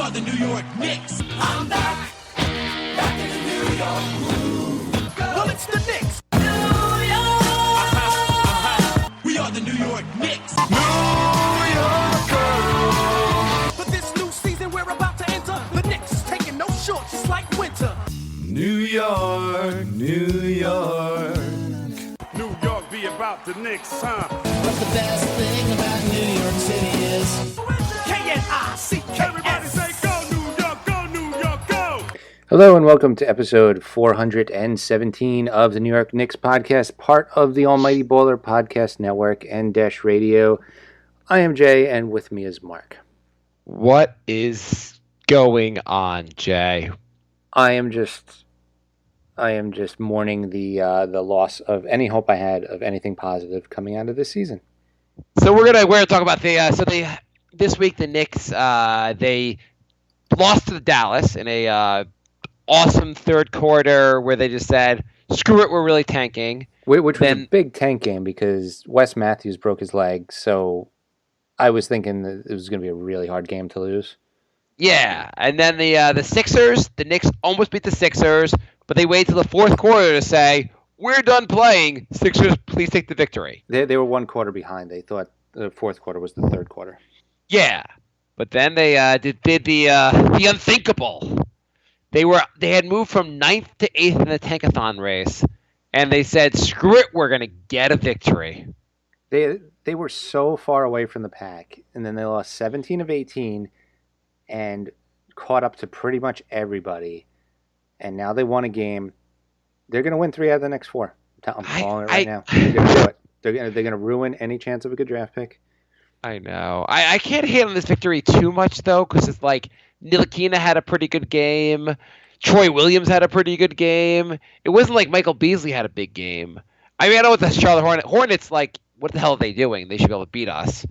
are the New York Knicks. I'm back in the New York groove. Well, it's the Knicks. New York. We are the New York Knicks. New York. For this new season we're about to enter, the Knicks is taking no shorts, just like winter. New York, New York. New York be about the Knicks, huh? But the best thing about New York City is K-N-I-C-K-S. Everybody say go New York, go New York, go! Hello and welcome to episode 417 of the New York Knicks podcast, part of the Almighty Baller Podcast Network and Dash Radio. I am Jay, and with me is Mark. What is going on, Jay? I am just mourning the loss of any hope I had of anything positive coming out of this season. So we're gonna talk about this week the Knicks they lost to the Dallas in a awesome third quarter where they just said screw it, we're really tanking. Which was a big tank game because Wes Matthews broke his leg, so I was thinking that it was going to be a really hard game to lose. Yeah, and then the Sixers, the Knicks almost beat the Sixers, but they waited till the fourth quarter to say, we're done playing. Sixers, please take the victory. They were one quarter behind. They thought the fourth quarter was the third quarter. Yeah, but then they did the unthinkable. They had moved from 9th to 8th in the tankathon race, and they said, screw it, we're going to get a victory. They were so far away from the pack, and then they lost 17 of 18 and caught up to pretty much everybody. And now they won a game. They're going to win 3 out of the next 4. I'm calling it right now. They're going to do it. They're going to ruin any chance of a good draft pick. I know. I can't hate on this victory too much, though, because it's like Ntilikina had a pretty good game. Troy Williams had a pretty good game. It wasn't like Michael Beasley had a big game. I mean, I know it's the Charlotte Hornets, like, what the hell are they doing? They should be able to beat us.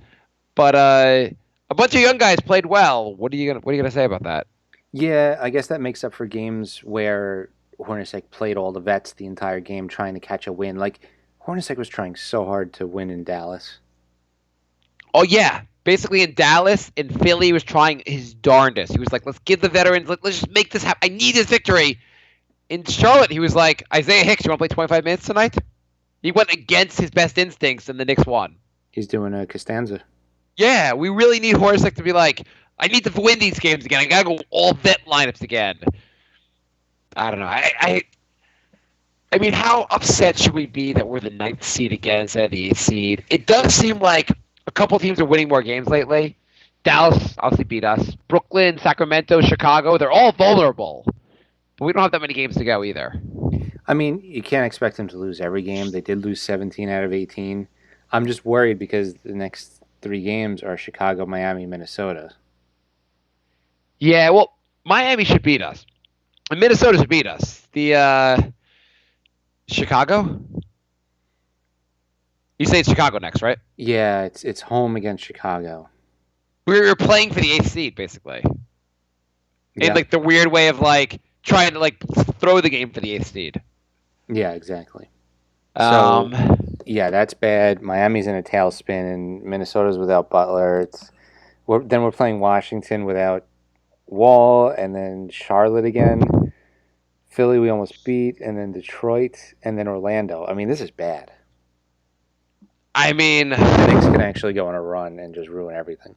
But a bunch of young guys played well. What are you gonna say about that? Yeah, I guess that makes up for games where Hornacek played all the vets the entire game trying to catch a win. Like, Hornacek was trying so hard to win in Dallas. Oh, yeah. Basically, in Dallas, in Philly, he was trying his darndest. He was like, let's give the veterans, let's just make this happen. I need this victory. In Charlotte, he was like, Isaiah Hicks, you want to play 25 minutes tonight? He went against his best instincts, and the Knicks won. He's doing a Costanza. Yeah, we really need Hornacek to be like, I need to win these games again. I got to go all vet lineups again. I don't know. I mean, how upset should we be that we're the 9th seed again instead of the 8th seed? It does seem like a couple teams are winning more games lately. Dallas obviously beat us. Brooklyn, Sacramento, Chicago, they're all vulnerable. But we don't have that many games to go either. I mean, you can't expect them to lose every game. They did lose 17 out of 18. I'm just worried because the next 3 games are Chicago, Miami, Minnesota. Yeah, well, Miami should beat us. And Minnesota should beat us. The Chicago? You say it's Chicago next, right? Yeah, it's home against Chicago. We're playing for the 8th seed, basically. Yeah. In like the weird way of like trying to like throw the game for the 8th seed. Yeah, exactly. So, yeah, that's bad. Miami's in a tailspin, and Minnesota's without Butler. Then we're playing Washington without Wall, and then Charlotte again. Philly we almost beat, and then Detroit, and then Orlando. I mean, this is bad. I mean, the Knicks can actually go on a run and just ruin everything.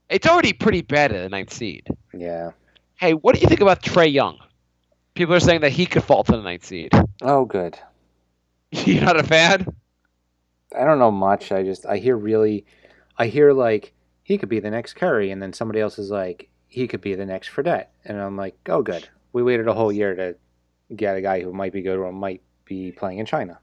It's already pretty bad at the 9th seed. Yeah. Hey, what do you think about Trae Young? People are saying that he could fall to the 9th seed. Oh, good. You're not a fan? I don't know much. I hear like he could be the next Curry, and then somebody else is like he could be the next Fredette, and I'm like, oh, good. We waited a whole year to get a guy who might be good or might be playing in China.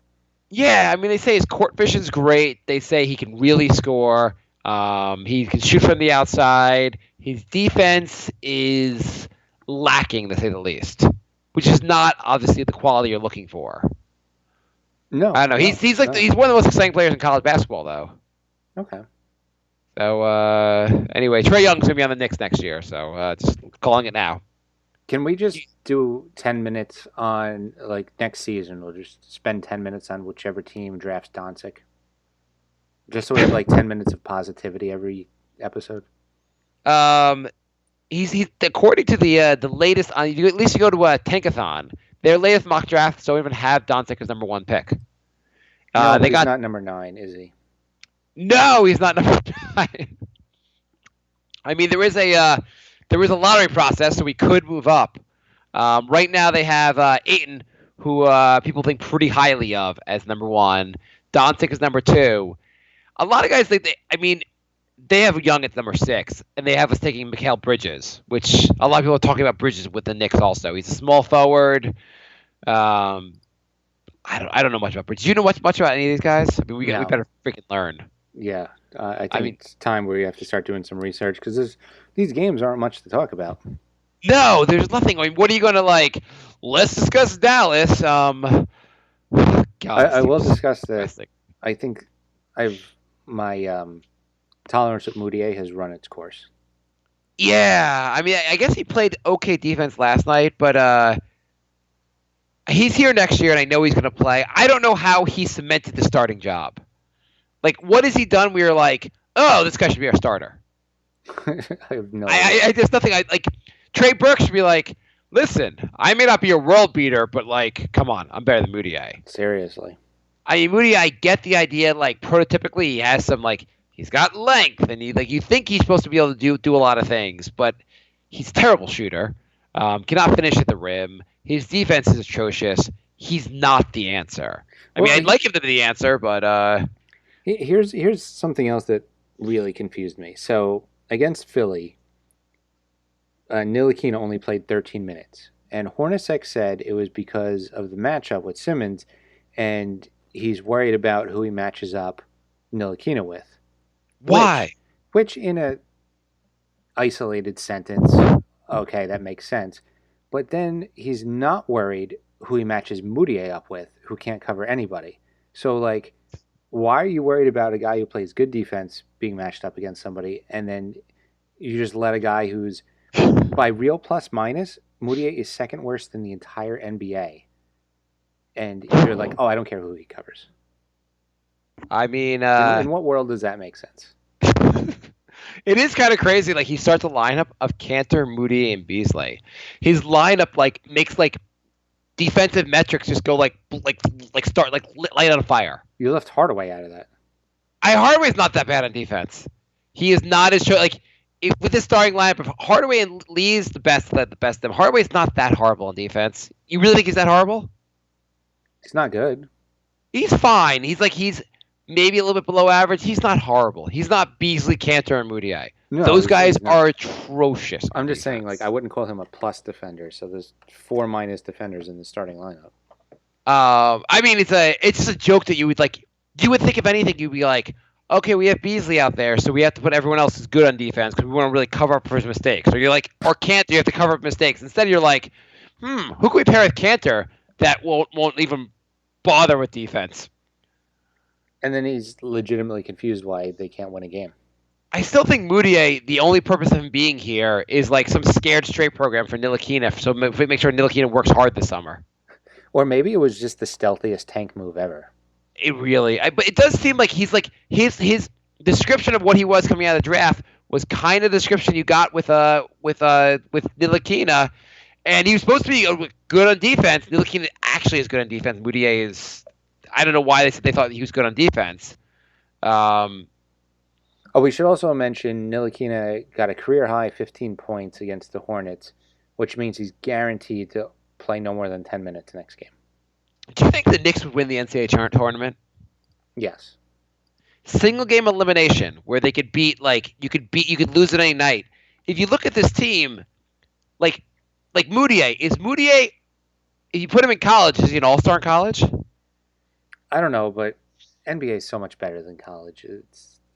Yeah, I mean, they say his court vision's great. They say he can really score. He can shoot from the outside. His defense is lacking, to say the least, which is not obviously the quality you're looking for. No, I don't know. He's one of the most exciting players in college basketball, though. Okay. So anyway, Trae Young's gonna be on the Knicks next year. So just calling it now. Can we just do 10 minutes on, like, next season? We'll just spend 10 minutes on whichever team drafts Doncic. Just so we have, like, 10 minutes of positivity every episode. he's according to the latest on at least you go to Tankathon, their latest mock draft don't even have Doncic as number 1 pick. No, he's not number 9, is he? No, he's not number 9. I mean, there is a lottery process, so we could move up. Right now, they have Ayton, who people think pretty highly of as number 1. Doncic is number 2. A lot of guys think they have Young at number 6, and they have us taking Mikal Bridges, which a lot of people are talking about Bridges with the Knicks also. He's a small forward. I don't know much about Bridges. Do you know much about any of these guys? I mean, we better freaking learn. Yeah, I think it's time where you have to start doing some research because these games aren't much to talk about. No, there's nothing. I mean, what are you going to like? Let's discuss Dallas. God, I will discuss that. I think my tolerance with Moutier has run its course. Yeah, I mean, I guess he played okay defense last night, but he's here next year, and I know he's going to play. I don't know how he cemented the starting job. Like, what has he done where you're like, oh, this guy should be our starter? I have no idea. There's nothing like Trey Burke should be like, listen, I may not be a world beater, but like, come on, I'm better than Moutier. Seriously. I mean, Moutier, I get the idea, like, prototypically he has some, like, he's got length, and you think he's supposed to be able to do a lot of things, but he's a terrible shooter, cannot finish at the rim. His defense is atrocious. He's not the answer. I mean, I'd like him to be the answer, but Here's something else that really confused me. So against Philly, Ntilikina only played 13 minutes, and Hornacek said it was because of the matchup with Simmons, and he's worried about who he matches up Ntilikina with. Why? Which in a isolated sentence, okay, that makes sense. But then he's not worried who he matches Moutier up with, who can't cover anybody. So, like, why are you worried about a guy who plays good defense being matched up against somebody, and then you just let a guy who's, by real plus minus, Moutier is second worst in the entire NBA, and you're like, oh, I don't care who he covers. I mean, in what world does that make sense? It is kind of crazy. Like, he starts a lineup of Cantor, Moutier, and Beasley. His lineup makes defensive metrics just go light on fire. You left Hardaway out of that. Hardaway's not that bad on defense. He is not as with this starting lineup, if Hardaway and Lee's the best of them, Hardaway's not that horrible on defense. You really think he's that horrible? He's not good. He's fine. He's maybe a little bit below average. He's not horrible. He's not Beasley, Cantor, and Moutier. No, those guys are atrocious. I'm just saying, I wouldn't call him a plus defender. So there's 4 minus defenders in the starting lineup. I mean, it's just a joke that you would think if anything, you'd be like, okay, we have Beasley out there, so we have to put everyone else who's good on defense because we want to really cover up for his mistakes. Or you're like, or Cantor, you have to cover up mistakes. Instead, you're like, who can we pair with Cantor that won't even bother with defense? And then he's legitimately confused why they can't win a game. I still think Moutier, the only purpose of him being here is like some scared straight program for Ntilikina, so make sure Ntilikina works hard this summer. Or maybe it was just the stealthiest tank move ever. It really, but it does seem like he's like his description of what he was coming out of the draft was kind of the description you got with Ntilikina, and he was supposed to be good on defense. Ntilikina actually is good on defense. Moutier is, I don't know why they thought he was good on defense. We should also mention Ntilikina got a career-high 15 points against the Hornets, which means he's guaranteed to play no more than 10 minutes next game. Do you think the Knicks would win the NCAA tournament? Yes. Single game elimination, where they could beat you could lose it any night. If you look at this team, like Moutier, if you put him in college, is he an all-star in college? I don't know, but NBA is so much better than college.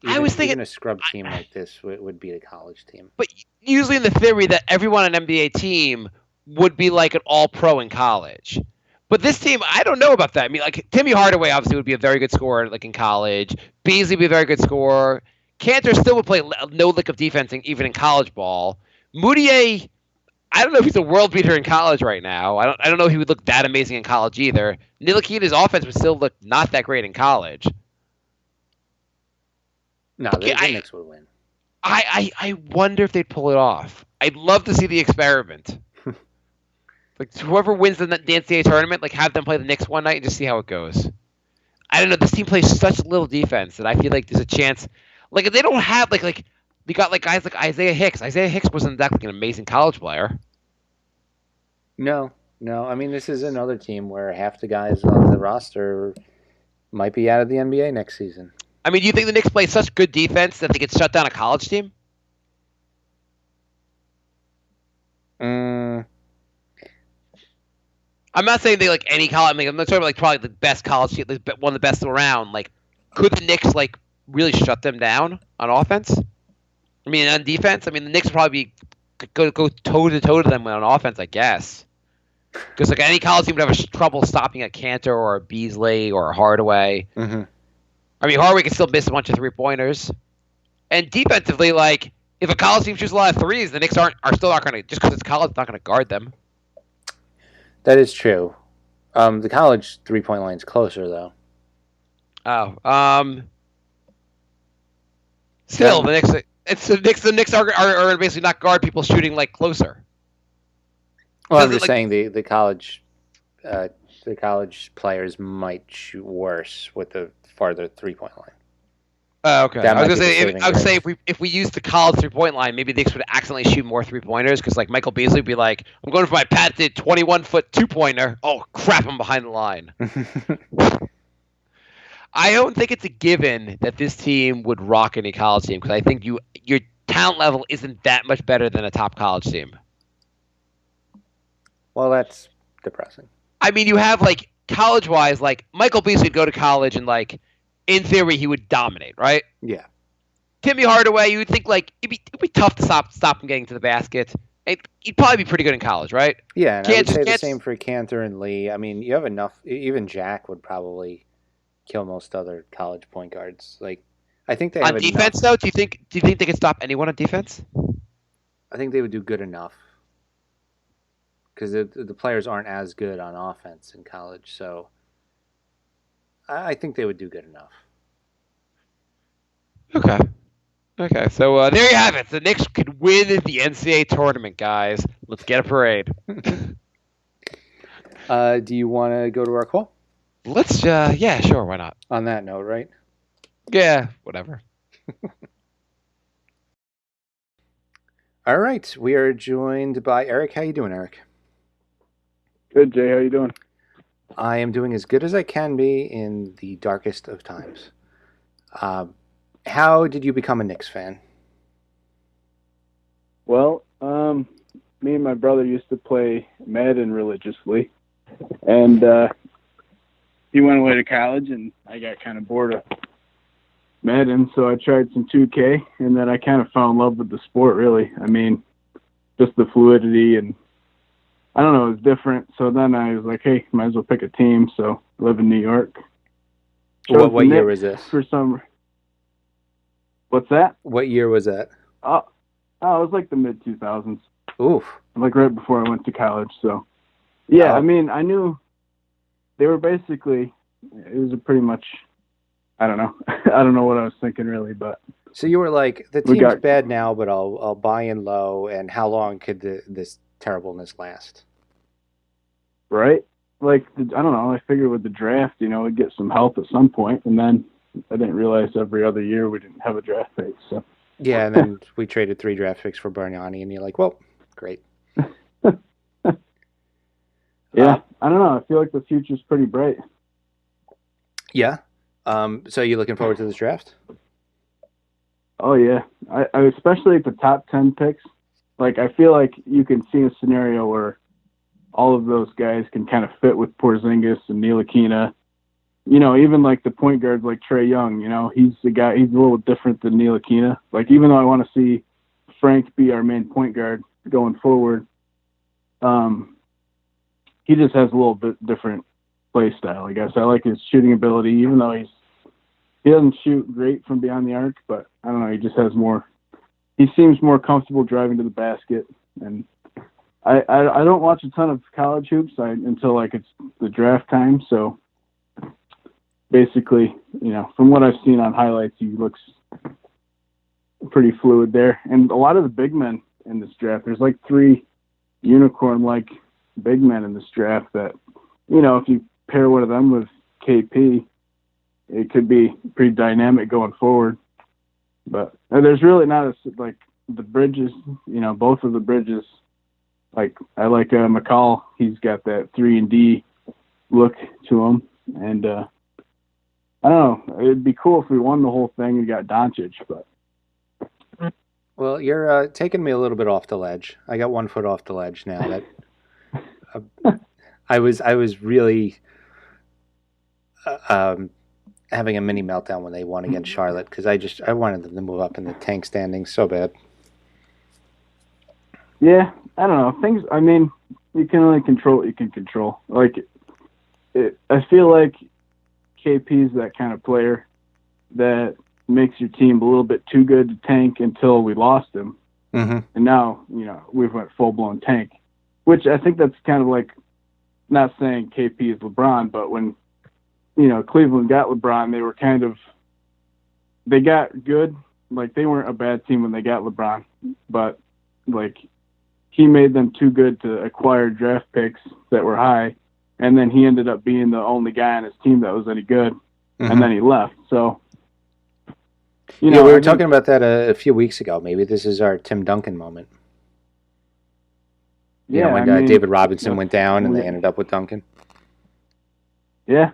I was thinking even a scrub team like this would beat a college team. But usually in the theory that everyone on an NBA team would be like an all-pro in college. But this team, I don't know about that. I mean, like, Timmy Hardaway obviously would be a very good scorer in college. Beasley would be a very good scorer. Cantor still would play no lick of defense even in college ball. Moutier, I don't know if he's a world beater in college right now. I don't know if he would look that amazing in college either. Ntilikina's offense would still look not that great in college. No, the Knicks would win. I wonder if they'd pull it off. I'd love to see the experiment. Like whoever wins the NCAA tournament, like have them play the Knicks one night and just see how it goes. I don't know. This team plays such little defense that I feel like there's a chance. Like if they don't have like they got like guys like Isaiah Hicks. Isaiah Hicks wasn't exactly an amazing college player. No. I mean, this is another team where half the guys on the roster might be out of the NBA next season. I mean, do you think the Knicks play such good defense that they could shut down a college team? I'm not saying they like any college. I mean, I'm not talking about like probably the best college team, one of the best around. Like, could the Knicks like really shut them down on offense? I mean, on defense. I mean, the Knicks would probably go toe to toe to them on offense, I guess. Because like any college team would have trouble stopping a Cantor or a Beasley or a Hardaway. Mm-hmm. I mean, Hardaway can still miss a bunch of 3-pointers. And defensively, like if a college team shoots a lot of threes, the Knicks are still not going to, just because it's college, not going to guard them. That is true. The college 3-point line is closer though. Still, the Knicks are basically not guard people shooting like closer. Well, I'm just saying the college players might shoot worse with the farther 3-point line. Oh, okay. I was gonna say if we use the college 3-point line, maybe the Knicks would accidentally shoot more 3-pointers because like Michael Beasley would be like, I'm going for my patented 21-foot 2-pointer. Oh crap! I'm behind the line. I don't think it's a given that this team would rock any college team because I think your talent level isn't that much better than a top college team. Well, that's depressing. I mean, you have like college-wise, like Michael Beasley would go to college and like, in theory, he would dominate, right? Yeah. Timmy Hardaway, you would think like it'd be tough to stop him getting to the basket. He'd probably be pretty good in college, right? Yeah, and I would say the same for Cantor and Lee. I mean, you have enough. Even Jack would probably kill most other college point guards. Like, I think they have on defense though. Do you think they could stop anyone on defense? I think they would do good enough because the players aren't as good on offense in college. So I think they would do good enough. Okay. So there you have it. The Knicks could win the NCAA tournament, guys. Let's get a parade. Do you want to go to our call? Let's. Yeah, sure. Why not? On that note, right? Yeah, whatever. All right. We are joined by Eric. How you doing, Eric? Good, Jay. How you doing? I am doing as good as I can be in the darkest of times. How did you become a Knicks fan? Well, me and my brother used to play Madden religiously, and he went away to college, and I got kind of bored of Madden, so I tried some 2K, and then I kind of fell in love with the sport, really. I mean, just the fluidity, and I don't know, it was different. So then I was like, hey, might as well pick a team. So I live in New York. What year was this? What's that? What year was that? Oh, it was like the mid-2000s. Oof. Like right before I went to college. So, yeah, I mean, I knew they were basically, it was a pretty much, I don't know. I don't know what I was thinking really, but. So you were like, the team's bad now, but I'll buy in low, and how long could this terribleness last? Right? Like, I don't know. I figured with the draft, we'd get some help at some point, and then I didn't realize every other year we didn't have a draft pick. So yeah, and then we traded 3 draft picks for Bargnani, and you're like, well, great. Yeah, I don't know. I feel like the future's pretty bright. Yeah. So you looking forward to this draft? Oh, yeah. I especially at the top 10 picks. Like, I feel like you can see a scenario where all of those guys can kind of fit with Porzingis and Ntilikina. Even like the point guards like Trae Young, he's a little different than Ntilikina. Like, even though I want to see Frank be our main point guard going forward, he just has a little bit different play style, I guess. I like his shooting ability, even though he doesn't shoot great from beyond the arc, but I don't know, he just has more. He seems more comfortable driving to the basket, and I don't watch a ton of college hoops until like it's the draft time. So basically, from what I've seen on highlights, he looks pretty fluid there. And a lot of the big men in this draft. There's like 3 unicorn-like big men in this draft that, if you pair one of them with KP, it could be pretty dynamic going forward. But there's really not the Bridges, both of the Bridges. Like I like McCall. He's got that 3-and-D look to him, and I don't know. It'd be cool if we won the whole thing and got Doncic, but. Well, you're taking me a little bit off the ledge. I got 1 foot off the ledge now. That I was really having a mini meltdown when they won against Charlotte because I wanted them to move up in the tank standings so bad. Yeah, I don't know. Things. I mean, you can only control what you can control. Like, I feel like KP's that kind of player that makes your team a little bit too good to tank until we lost him. Mm-hmm. And now, we've went full-blown tank, which I think that's kind of like, not saying KP is LeBron, but when, Cleveland got LeBron, they got good. Like, they weren't a bad team when they got LeBron, but, like, he made them too good to acquire draft picks that were high, and then he ended up being the only guy on his team that was any good, and then he left, so... we were talking about that a few weeks ago. Maybe this is our Tim Duncan moment. When David Robinson went down and they ended up with Duncan. Yeah.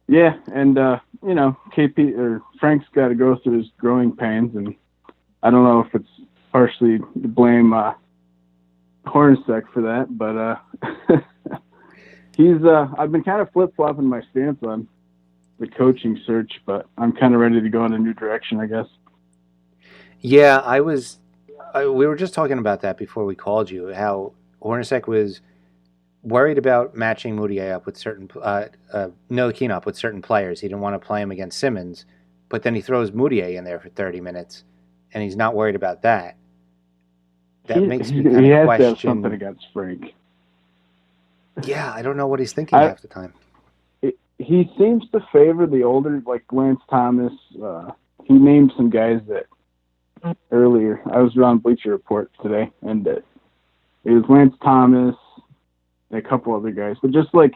Yeah, and, KP or Frank's got to go through his growing pains, and I don't know if it's partially to blame Hornacek for that, but I've been kind of flip-flopping my stance on the coaching search, but I'm kind of ready to go in a new direction, I guess. Yeah, we were just talking about that before we called you, how Hornacek was worried about matching Moutier up with certain, Ntilikina up with certain players. He didn't want to play him against Simmons, but then he throws Moutier in there for 30 minutes, and he's not worried about that. That makes me kind of question. He has to have something against Frank. Yeah, I don't know what he's thinking half the time. He seems to favor the older, like Lance Thomas. He named some guys that earlier. I was around Bleacher Report today, and it was Lance Thomas and a couple other guys. But just like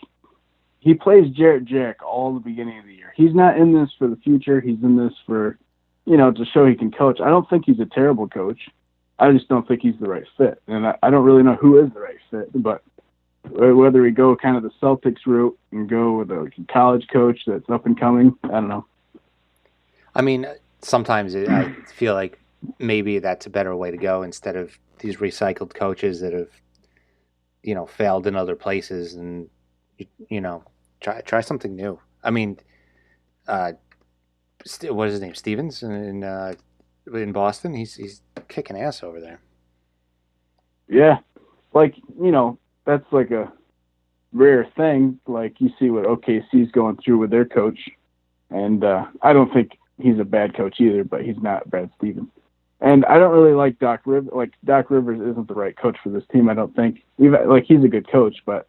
he plays Jarrett Jack all the beginning of the year. He's not in this for the future. He's in this for, to show he can coach. I don't think he's a terrible coach. I just don't think he's the right fit. And I don't really know who is the right fit, but whether we go kind of the Celtics route and go with a college coach that's up and coming, I don't know. I mean, sometimes I feel like maybe that's a better way to go instead of these recycled coaches that have, failed in other places and, try something new. I mean, what is his name? Stevens in Boston. He's kicking ass over there. Yeah. Like, that's like a rare thing. Like you see what OKC's going through with their coach. And I don't think he's a bad coach either, but he's not Brad Stevens. And I don't really like Doc Rivers. Like Doc Rivers isn't the right coach for this team, I don't think. Like he's a good coach, but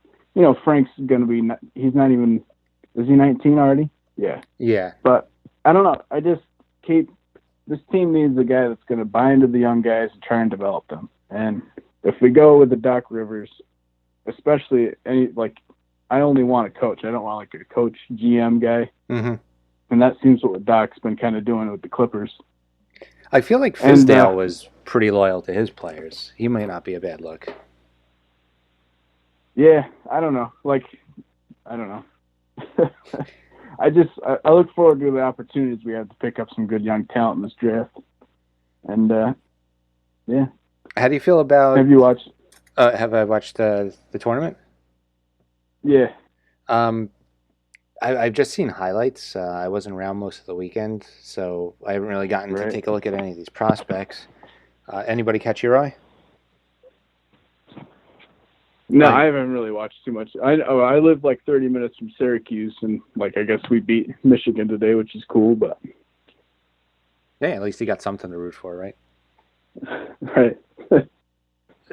Frank's going to be, he's not even, is he 19 already? Yeah. Yeah. But I don't know. This team needs a guy that's going to buy into the young guys and try and develop them. And if we go with the Doc Rivers, especially I only want a coach. I don't want like a coach GM guy. Mm-hmm. And that seems what Doc's been kind of doing with the Clippers. I feel like Fizdale was pretty loyal to his players. He may not be a bad look. Yeah, I don't know. I don't know. I look forward to the opportunities we have to pick up some good young talent in this draft. And, yeah. How do you feel about... Have you watched... have I watched the tournament? Yeah. I've just seen highlights. I wasn't around most of the weekend, so I haven't really gotten to take a look at any of these prospects. Anybody catch your eye? No, I haven't really watched too much. I live 30 minutes from Syracuse, and I guess we beat Michigan today, which is cool. But yeah, at least you got something to root for, right? Right.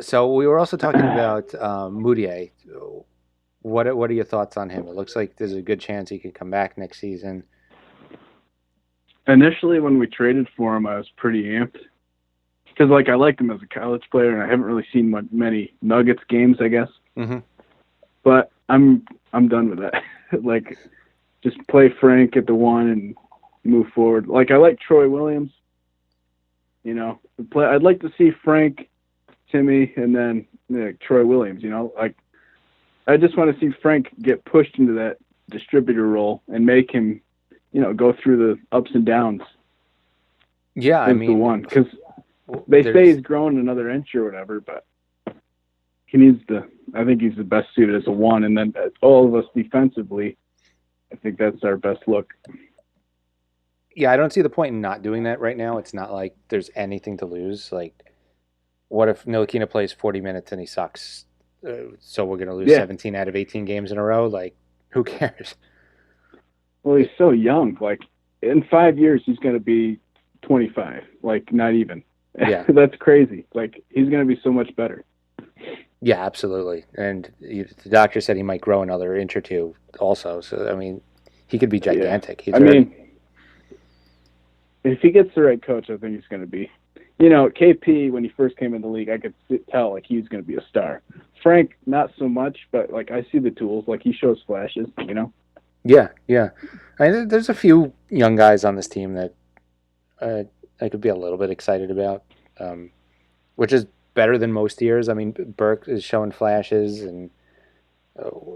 So we were also talking about Moutier. What are your thoughts on him? It looks like there's a good chance he could come back next season. Initially, when we traded for him, I was pretty amped. because like I liked him as a college player, and I haven't really seen many Nuggets games, I guess. Mm-hmm. But I'm done with that. Like, just play Frank at the 1 and move forward. Like, I like Troy Williams. You know, I'd like to see Frank, Timmy, and then Troy Williams. You know, like I just want to see Frank get pushed into that distributor role and make him, go through the ups and downs. Yeah, I mean, the 1, because they say he's grown another inch or whatever, but he needs to. I think he's the best suited as a 1, and then all of us defensively, I think that's our best look. Yeah, I don't see the point in not doing that right now. It's not like there's anything to lose. Like, what if Ntilikina plays 40 minutes and he sucks? So we're going to lose 17 out of 18 games in a row? Like, who cares? Well, he's so young. Like, in 5 years, he's going to be 25. Like, not even. Yeah. That's crazy. Like, he's going to be so much better. Yeah, absolutely. And the doctor said he might grow another inch or two also. So, I mean, he could be gigantic. Yeah. If he gets the right coach, I think he's going to be. KP, when he first came in the league, I could tell, like, he was going to be a star. Frank, not so much, but, like, I see the tools. Like, he shows flashes, Yeah, yeah. There's a few young guys on this team that I could be a little bit excited about, which is better than most years. I mean, Burke is showing flashes, and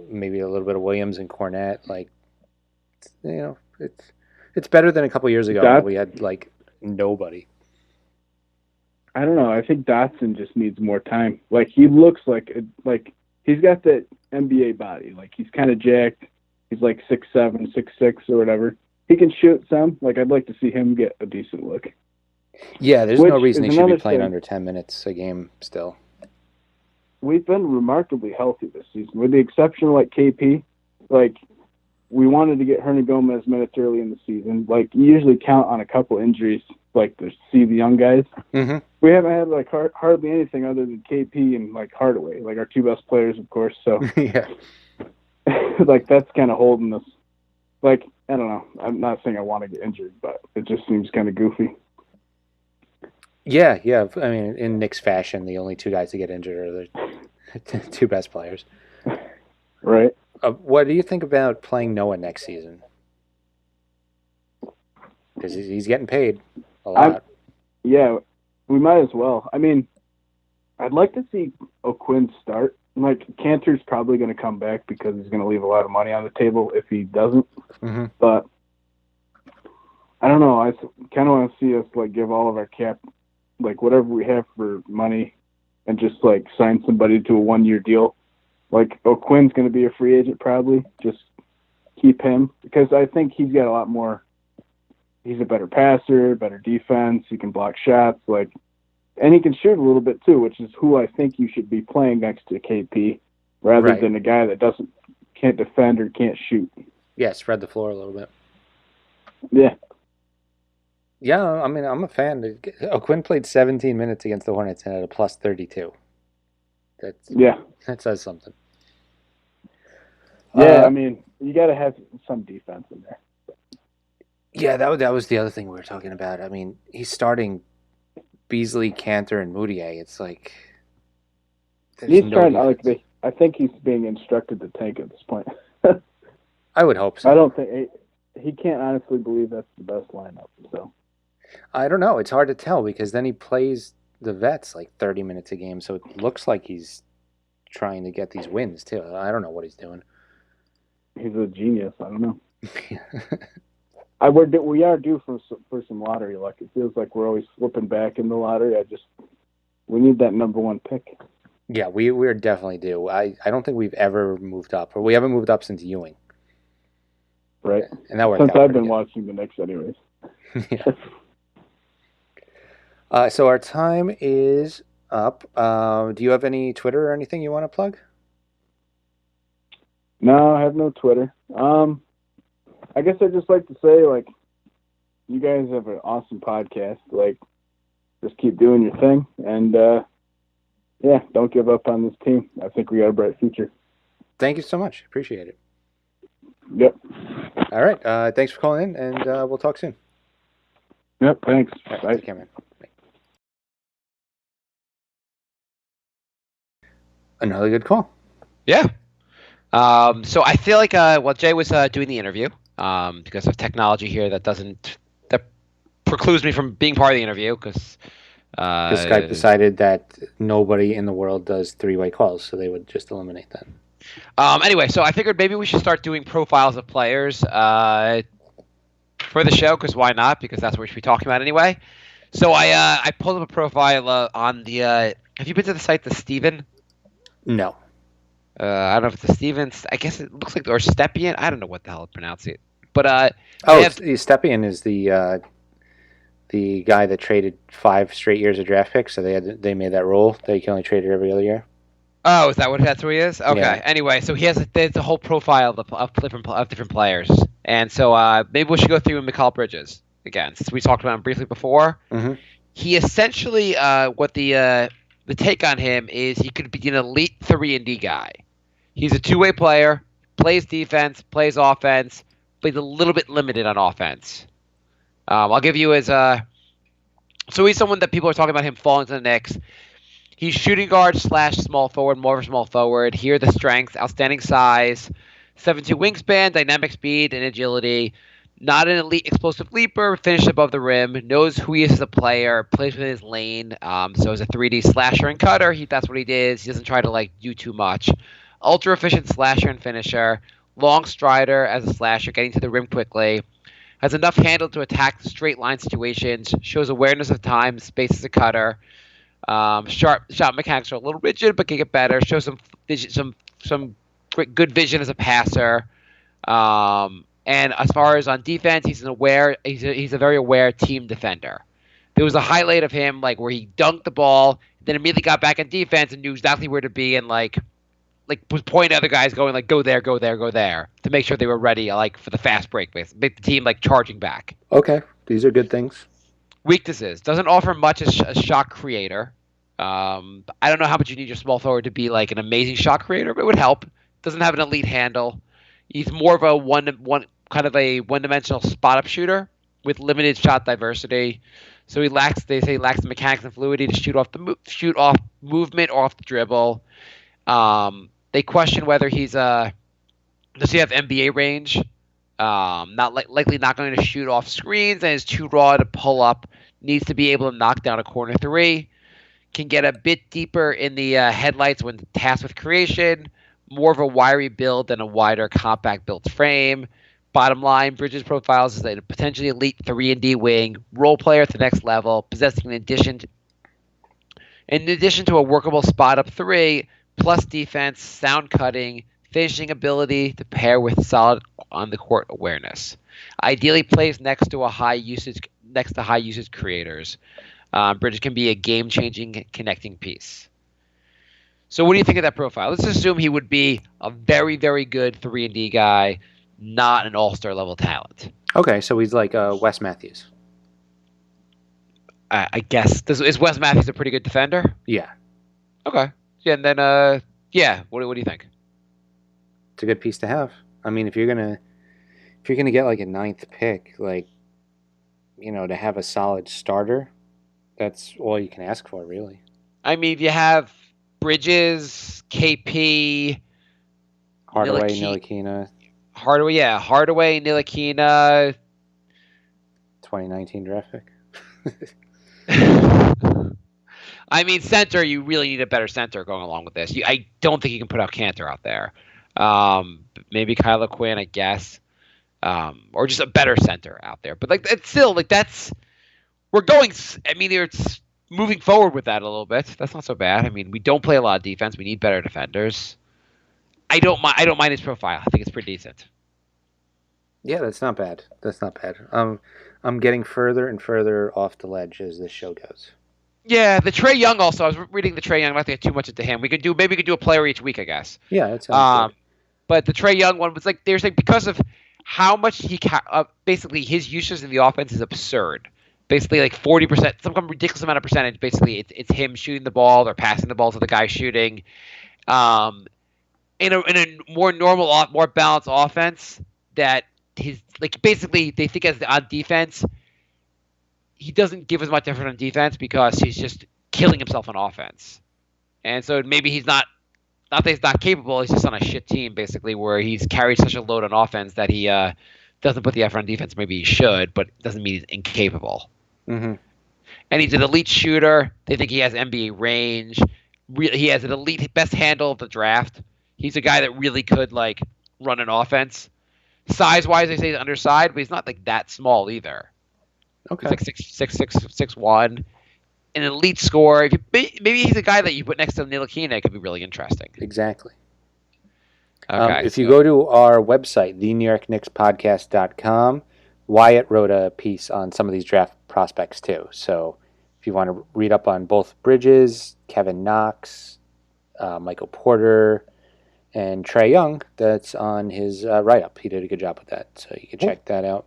maybe a little bit of Williams and Cornette. Like, it's better than a couple years ago when we had, like, nobody. I don't know. I think Dotson just needs more time. Like, he looks like he's got that NBA body. Like, he's kind of jacked. He's like 6'7", 6'6", or whatever. He can shoot some. Like, I'd like to see him get a decent look. Yeah, there's no reason he should be playing under 10 minutes a game still. We've been remarkably healthy this season, with the exception of, like, KP. Like, we wanted to get Hernangomez minutes early in the season. Like, you usually count on a couple injuries, like, to see the young guys. Mm-hmm. We haven't had, like, hardly anything other than KP and, like, Hardaway, like, our two best players, of course. So, yeah. like, that's kind of holding us. Like, I don't know. I'm not saying I want to get injured, but it just seems kind of goofy. Yeah. I mean, in Knicks fashion, the only two guys to get injured are the two best players. Right. What do you think about playing Noah next season? Because he's getting paid a lot. Yeah, we might as well. I mean, I'd like to see O'Quinn start. Like, Cantor's probably going to come back because he's going to leave a lot of money on the table if he doesn't. Mm-hmm. But I don't know. I kind of want to see us, like, give all of our cap, like, whatever we have for money, and just, like, sign somebody to a 1-year deal. Like, O'Quinn's going to be a free agent probably. Just keep him, because I think he's got a lot more. He's a better passer, better defense. He can block shots, like, and he can shoot a little bit too, which is who I think you should be playing next to KP, rather than a guy that can't defend or can't shoot. Yeah, spread the floor a little bit. Yeah. Yeah, I mean, I'm a fan. O'Quinn played 17 minutes against the Hornets and had a plus 32. That says something. Yeah, I mean, you got to have some defense in there. Yeah, that was the other thing we were talking about. I mean, he's starting Beasley, Cantor, and Moutier. It's like he's trying to, I think he's being instructed to tank at this point. I would hope so. I don't think he can't honestly believe that's the best lineup. So I don't know. It's hard to tell because then he plays the vets like 30 minutes a game, so it looks like he's trying to get these wins too. I don't know what he's doing. He's a genius. I don't know. We are due for some lottery luck. It feels like we're always slipping back in the lottery. We need that number 1 pick. Yeah, we're definitely due. I don't think we've ever moved up, or we haven't moved up since Ewing. Right. And that worked since out I've been good. watching the Knicks, anyways. Yeah. So our time is up. Do you have any Twitter or anything you want to plug? No, I have no Twitter. I guess I'd just like to say, like, you guys have an awesome podcast. Like, just keep doing your thing. And, don't give up on this team. I think we got a bright future. Thank you so much. Appreciate it. Yep. All right. Thanks for calling in, and we'll talk soon. Yep, thanks. All right, Bye. take care, man. Another good call. Yeah. So I feel like while Jay was doing the interview, because of technology here that precludes me from being part of the interview because Skype decided that nobody in the world does three-way calls, so they would just eliminate that. Anyway, so I figured maybe we should start doing profiles of players for the show, because why not? Because that's what we should be talking about anyway. So I pulled up a profile on the. Have you been to the site, the Steven? No. I don't know if it's the Stevens. I guess it looks like, or Stepien. I don't know what the hell to pronounce it. But Stepien is the guy that traded 5 straight years of draft picks. So they made that rule that you can only trade it every other year. Oh, that's who he is? Okay. Yeah. Anyway, so there's a whole profile of different players, and so maybe we should go through Mikal Bridges again, since we talked about him briefly before. Mm-hmm. He essentially what the take on him is he could be an elite 3-and-D guy. He's a two-way player, plays defense, plays offense, but he's a little bit limited on offense. I'll give you his. So he's someone that people are talking about him falling to the Knicks. He's shooting guard / small forward, more of a small forward. Here are the strengths: outstanding size, 7'2" wingspan, dynamic speed and agility. Not an elite explosive leaper, finished above the rim, knows who he is as a player, plays within his lane. So as a 3D slasher and cutter, that's what he does. He doesn't try to do too much. Ultra efficient slasher and finisher. Long strider as a slasher, getting to the rim quickly. Has enough handle to attack straight line situations. Shows awareness of time, space as a cutter. Sharp shot mechanics are a little rigid, but can get better. Shows some good vision as a passer. And as far as on defense, he's a very aware team defender. There was a highlight of him where he dunked the ball, then immediately got back in defense and knew exactly where to be, and was pointing at other guys, going go there, go there, go there, to make sure they were ready for the fast break, make the team charging back. Okay, these are good things. Weaknesses: doesn't offer much as a shot creator. I don't know how much you need your small forward to be an amazing shot creator, but it would help. Doesn't have an elite handle. He's more of a one-dimensional spot-up shooter with limited shot diversity. So he lacks the mechanics and fluidity to shoot off movement or off the dribble. They question whether does he have NBA range? Likely not going to shoot off screens, and is too raw to pull up. Needs to be able to knock down a corner 3. Can get a bit deeper in the headlights when tasked with creation. More of a wiry build than a wider, compact built frame. Bottom line, Bridges profiles is a potentially elite 3-and-D wing, role player at the next level, possessing in addition to a workable spot up 3, plus defense, sound cutting, finishing ability to pair with solid on the court awareness. Ideally plays next to high usage creators. Bridges can be a game-changing connecting piece. So what do you think of that profile? Let's assume he would be a very, very good 3-and-D guy, not an all-star level talent. Okay, so he's like Wes Matthews. I guess. Is Wes Matthews a pretty good defender? Yeah. Okay. Yeah, and then what do you think? It's a good piece to have. I mean, if you're gonna get a 9th pick, to have a solid starter, that's all you can ask for, really. I mean, if you have Bridges, KP, Hardaway, Ntilikina. Hardaway, Ntilikina. 2019 draft pick. I mean, center, you really need a better center going along with this. I don't think you can put out Cantor out there. Maybe Kylo Quinn, I guess. Or just a better center out there. But it's still we're going. I mean, it's moving forward with that a little bit. That's not so bad. I mean, we don't play a lot of defense. We need better defenders. I don't mind his profile. I think it's pretty decent. Yeah, that's not bad. I'm getting further and further off the ledge as this show goes. Yeah, the Trae Young also. I was reading the Trae Young. I'm not going to get too much into him. We could do a player each week, I guess. Yeah, that sounds good. But the Trae Young one was they're saying because of how much basically his usage in the offense is absurd. Basically 40%, some ridiculous amount of percentage. Basically, it's him shooting the ball or passing the ball to the guy shooting. In a more normal, more balanced offense, that he's basically they think on defense, he doesn't give as much effort on defense because he's just killing himself on offense, and so maybe he's not not that he's not capable. He's just on a shit team, basically, where he's carried such a load on offense that he doesn't put the effort on defense. Maybe he should, but it doesn't mean he's incapable. Mm-hmm. And he's an elite shooter. They think he has NBA range. He has an elite best handle of the draft. He's a guy that really could like run an offense. Size-wise, they say he's undersized, but he's not like that small either. Okay. He's like 6'1". An elite scorer. Maybe he's a guy that you put next to Ntilikina. It could be really interesting. Exactly. Okay, if you go to our website, thenewyorknickspodcast.com, Wyatt wrote a piece on some of these draft prospects too. So if you want to read up on both Bridges, Kevin Knox, Michael Porter, and Trae Young, that's on his write-up. He did a good job with that, so you can check that out.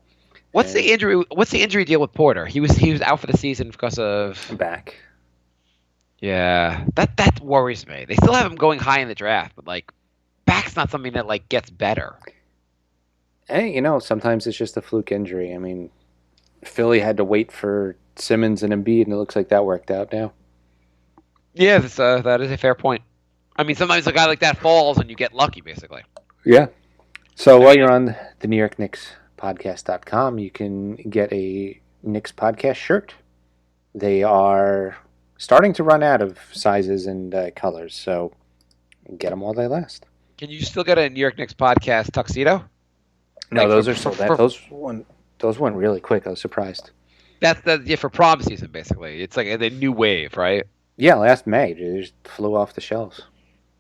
What's the injury deal with Porter? He was out for the season because of back. Yeah, that worries me. They still have him going high in the draft, but like back's not something that like gets better. Hey, sometimes it's just a fluke injury. I mean, Philly had to wait for Simmons and Embiid, and it looks like that worked out now. Yeah, that is a fair point. I mean, sometimes a guy like that falls and you get lucky, basically. Yeah. So while you're on the New York Knicks podcast.com, you can get a Knicks podcast shirt. They are starting to run out of sizes and colors, so get them while they last. Can you still get a New York Knicks podcast tuxedo? No, those are sold out. Those went really quick. I was surprised. That's for prom season, basically. It's like a new wave, right? Yeah, last May. They just flew off the shelves.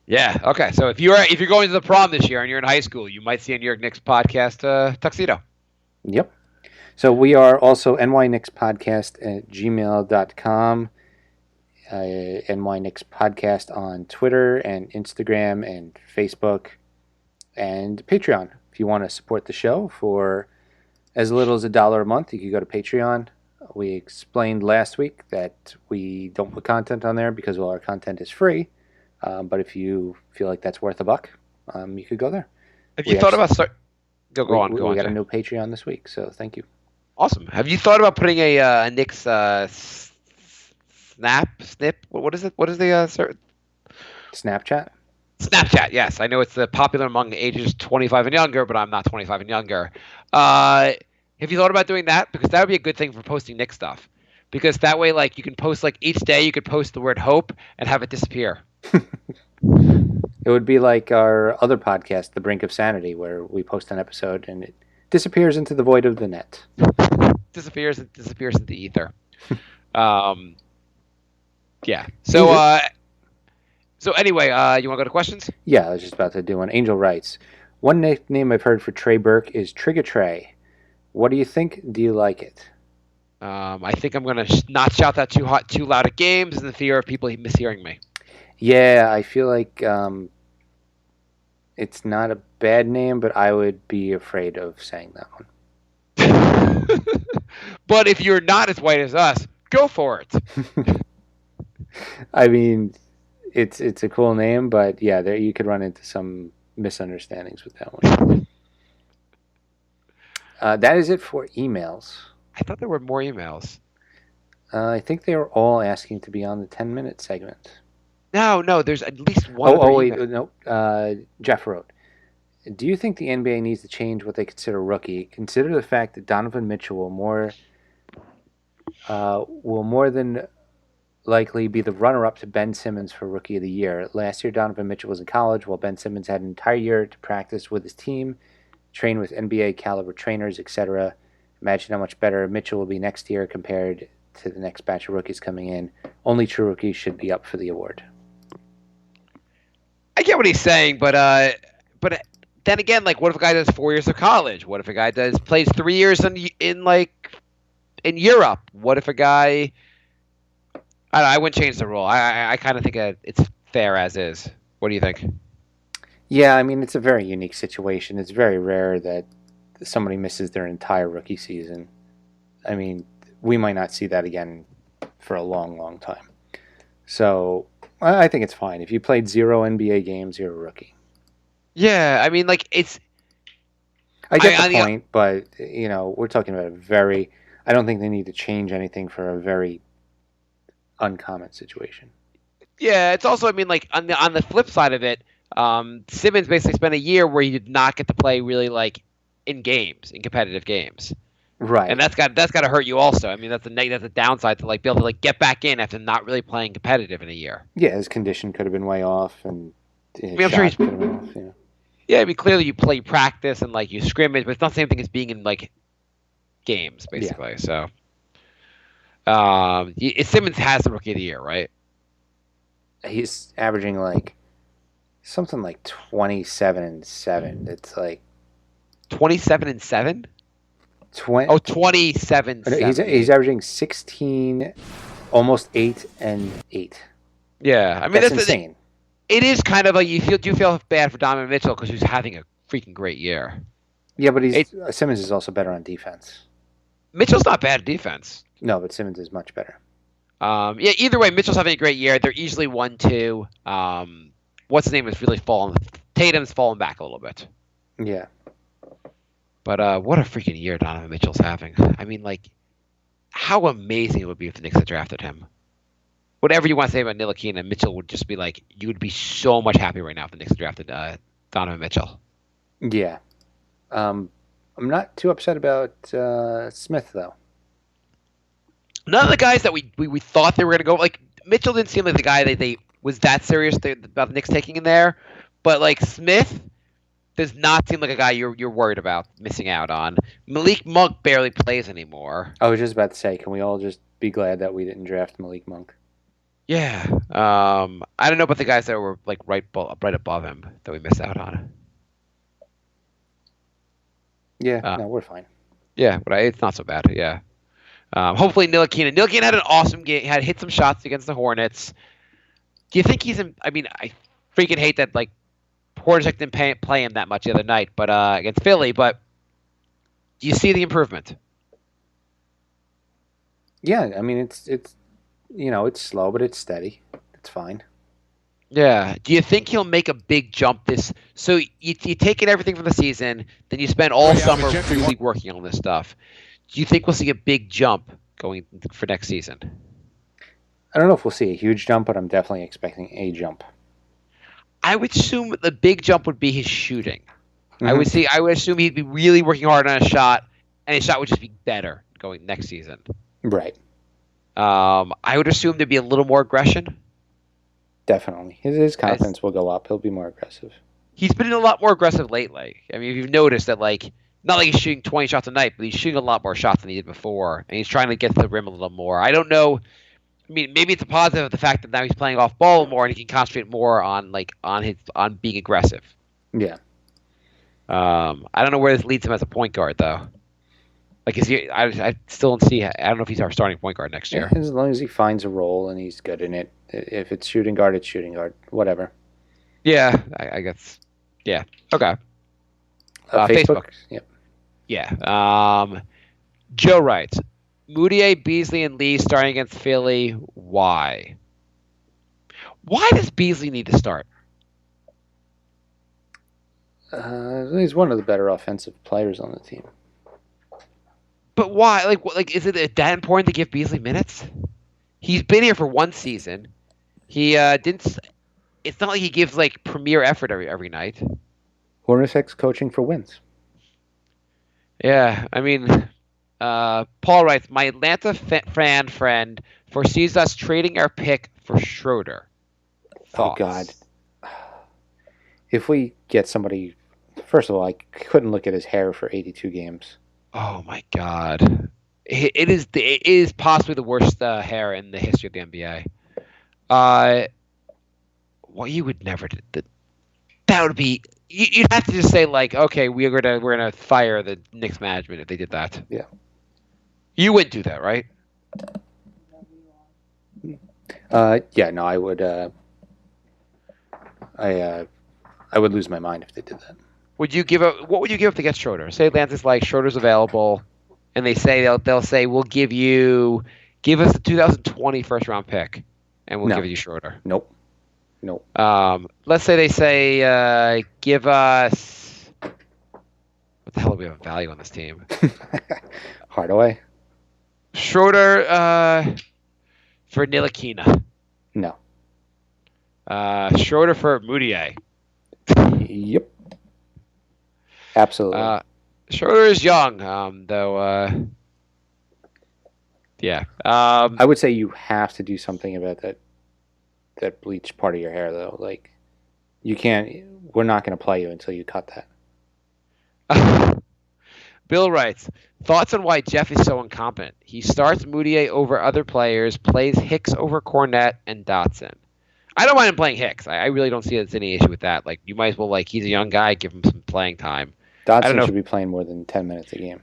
Yeah. Okay. So if you're going to the prom this year and you're in high school, you might see a New York Knicks podcast tuxedo. Yep. So we are also nyknickspodcast@gmail.com, nyknickspodcast on Twitter and Instagram and Facebook, and Patreon. If you want to support the show for as little as $1 a month, you can go to Patreon. We explained last week that we don't put content on there because all our content is free. But if you feel like that's worth $1, you could go there. Have you thought about Go on. We got a new Patreon this week, so thank you. Awesome. Have you thought about putting a Knicks snip? What is it? What is the Snapchat? Snapchat, yes. I know it's popular among ages 25 and younger, but I'm not 25 and younger. Have you thought about doing that? Because that would be a good thing for posting Knicks stuff. Because that way, like, you can post, like, each day you could post the word hope and have it disappear. It would be like our other podcast, The Brink of Sanity, where we post an episode and it disappears into the void of the net. disappears into ether. Yeah. So anyway, you want to go to questions? Yeah, I was just about to do one. Angel writes, one nickname I've heard for Trey Burke is Trigger Trey. What do you think? Do you like it? I think I'm going to not shout that too loud at games in the fear of people mishearing me. Yeah, I feel like it's not a bad name, but I would be afraid of saying that one. But if you're not as white as us, go for it. I mean, it's a cool name, but yeah, you could run into some misunderstandings with that one. That is it for emails. I thought there were more emails. I think they were all asking to be on the 10-minute segment. No, there's at least one. Wait, no. Jeff wrote, do you think the NBA needs to change what they consider rookie? Consider the fact that Donovan Mitchell will more than likely be the runner-up to Ben Simmons for Rookie of the Year. Last year, Donovan Mitchell was in college, while Ben Simmons had an entire year to practice with his team, train with NBA-caliber trainers, etc. Imagine how much better Mitchell will be next year compared to the next batch of rookies coming in. Only true rookies should be up for the award. I get what he's saying, but then again, like, what if a guy does 4 years of college? What if a guy plays 3 years in Europe? What if a guy? I don't know, I wouldn't change the rule. I kind of think it's fair as is. What do you think? Yeah, I mean, it's a very unique situation. It's very rare that somebody misses their entire rookie season. I mean, we might not see that again for a long, long time. So I think it's fine. If you played 0 NBA games, you're a rookie. Yeah, I mean, like, it's... I get the point, but, we're talking about I don't think they need to change anything for a very uncommon situation. Yeah, it's also, I mean, like, on the flip side of it, Simmons basically spent a year where he did not get to play really like in competitive games. Right. And that's got to hurt you also. I mean, that's a downside to like be able to like get back in after not really playing competitive in a year. Yeah, his condition could have been way off, and his I'm sure shot could have been off. Yeah. Yeah, I mean, clearly you play practice and like you scrimmage, but it's not the same thing as being in like games, basically. Yeah. So, Simmons has the rookie of the year, right? He's averaging like something like 27-7. It's like 27-7. 27. He's averaging 16, almost 8 and 8. Yeah, I mean that's insane. It is kind of like do you feel bad for Donovan Mitchell because he's having a freaking great year. Yeah, but Simmons is also better on defense. Mitchell's not bad at defense. No, but Simmons is much better. Yeah, either way, Mitchell's having a great year. They're easily 1-2. What's his name is really fallen. Tatum's fallen back a little bit. Yeah. But what a freaking year Donovan Mitchell's having. I mean, like, how amazing it would be if the Knicks had drafted him. Whatever you want to say about Ntilikina, Mitchell would just be like, you would be so much happier right now if the Knicks had drafted Donovan Mitchell. Yeah. I'm not too upset about Smith, though. None of the guys that we thought they were going to go, like, Mitchell didn't seem like the guy that they was that serious about the Knicks taking in there. But, like, Smith does not seem like a guy you're worried about missing out on. Malik Monk barely plays anymore. I was just about to say, can we all just be glad that we didn't draft Malik Monk? Yeah. I don't know about the guys that were like right above him that we missed out on. Yeah, no, we're fine. Yeah, but it's not so bad. Yeah. Hopefully Ntilikina. Ntilikina had an awesome game. Had hit some shots against the Hornets. Do you think he's in? I mean, I freaking hate that like Hornets didn't play him that much the other night, but against Philly. But do you see the improvement? Yeah, I mean it's it's slow, but it's steady. It's fine. Yeah. Do you think he'll make a big jump this? So you take in everything from the season, then you spend all summer really working on this stuff. Do you think we'll see a big jump going for next season? I don't know if we'll see a huge jump, but I'm definitely expecting a jump. I would assume the big jump would be his shooting. Mm-hmm. I would assume he'd be really working hard on a shot, and his shot would just be better going next season. Right. I would assume there'd be a little more aggression. Definitely. His confidence will go up. He'll be more aggressive. He's been a lot more aggressive lately. I mean, if you've noticed that, like, not like he's shooting 20 shots a night, but he's shooting a lot more shots than he did before, and he's trying to get to the rim a little more. I don't know. I mean, maybe it's a positive of the fact that now he's playing off ball more and he can concentrate more on being aggressive. Yeah. I don't know where this leads him as a point guard, though. Like, is he? I still don't see. I don't know if he's our starting point guard next year. As long as he finds a role and he's good in it. If it's shooting guard, it's shooting guard. Whatever. Yeah, I guess. Yeah. Okay. Facebook. Yep. Yeah. Joe writes, Moutier, Beasley, and Lee starting against Philly. Why? Why does Beasley need to start? He's one of the better offensive players on the team. But why? Like, is it that important to give Beasley minutes? He's been here for one season. He didn't. It's not like he gives like premier effort every night. Hornacek's coaching for wins. Yeah, I mean, Paul writes, my Atlanta fan friend foresees us trading our pick for Schroeder. Thoughts? Oh God! If we get somebody, first of all, I couldn't look at his hair for 82 games. Oh my God! It is possibly the worst hair in the history of the NBA. Well, you would never do that. That would be. You'd have to just say like, okay, we're gonna fire the Knicks management if they did that. Yeah. You wouldn't do that, right? Yeah, no, I would. I would lose my mind if they did that. What would you give up to get Schroeder? Say Atlanta's like Schroeder's available, and they say they'll say we'll give us the 2020 first round pick, and we'll give you Schroeder. Nope. Let's say they say give us what the hell do we have a value on this team? Hardaway. Schroeder for Ntilikina. No. Schroeder for Moutier. Yep. Absolutely. Schroeder is young, though. Yeah. I would say you have to do something about that bleached part of your hair, though. Like, you can't. We're not going to play you until you cut that. Bill writes, thoughts on why Jeff is so incompetent. He starts Moutier over other players, plays Hicks over Cornette and Dotson. I don't mind him playing Hicks. I really don't see there's any issue with that. Like, you might as well, like, he's a young guy, give him some playing time. Dotson should be playing more than 10 minutes a game.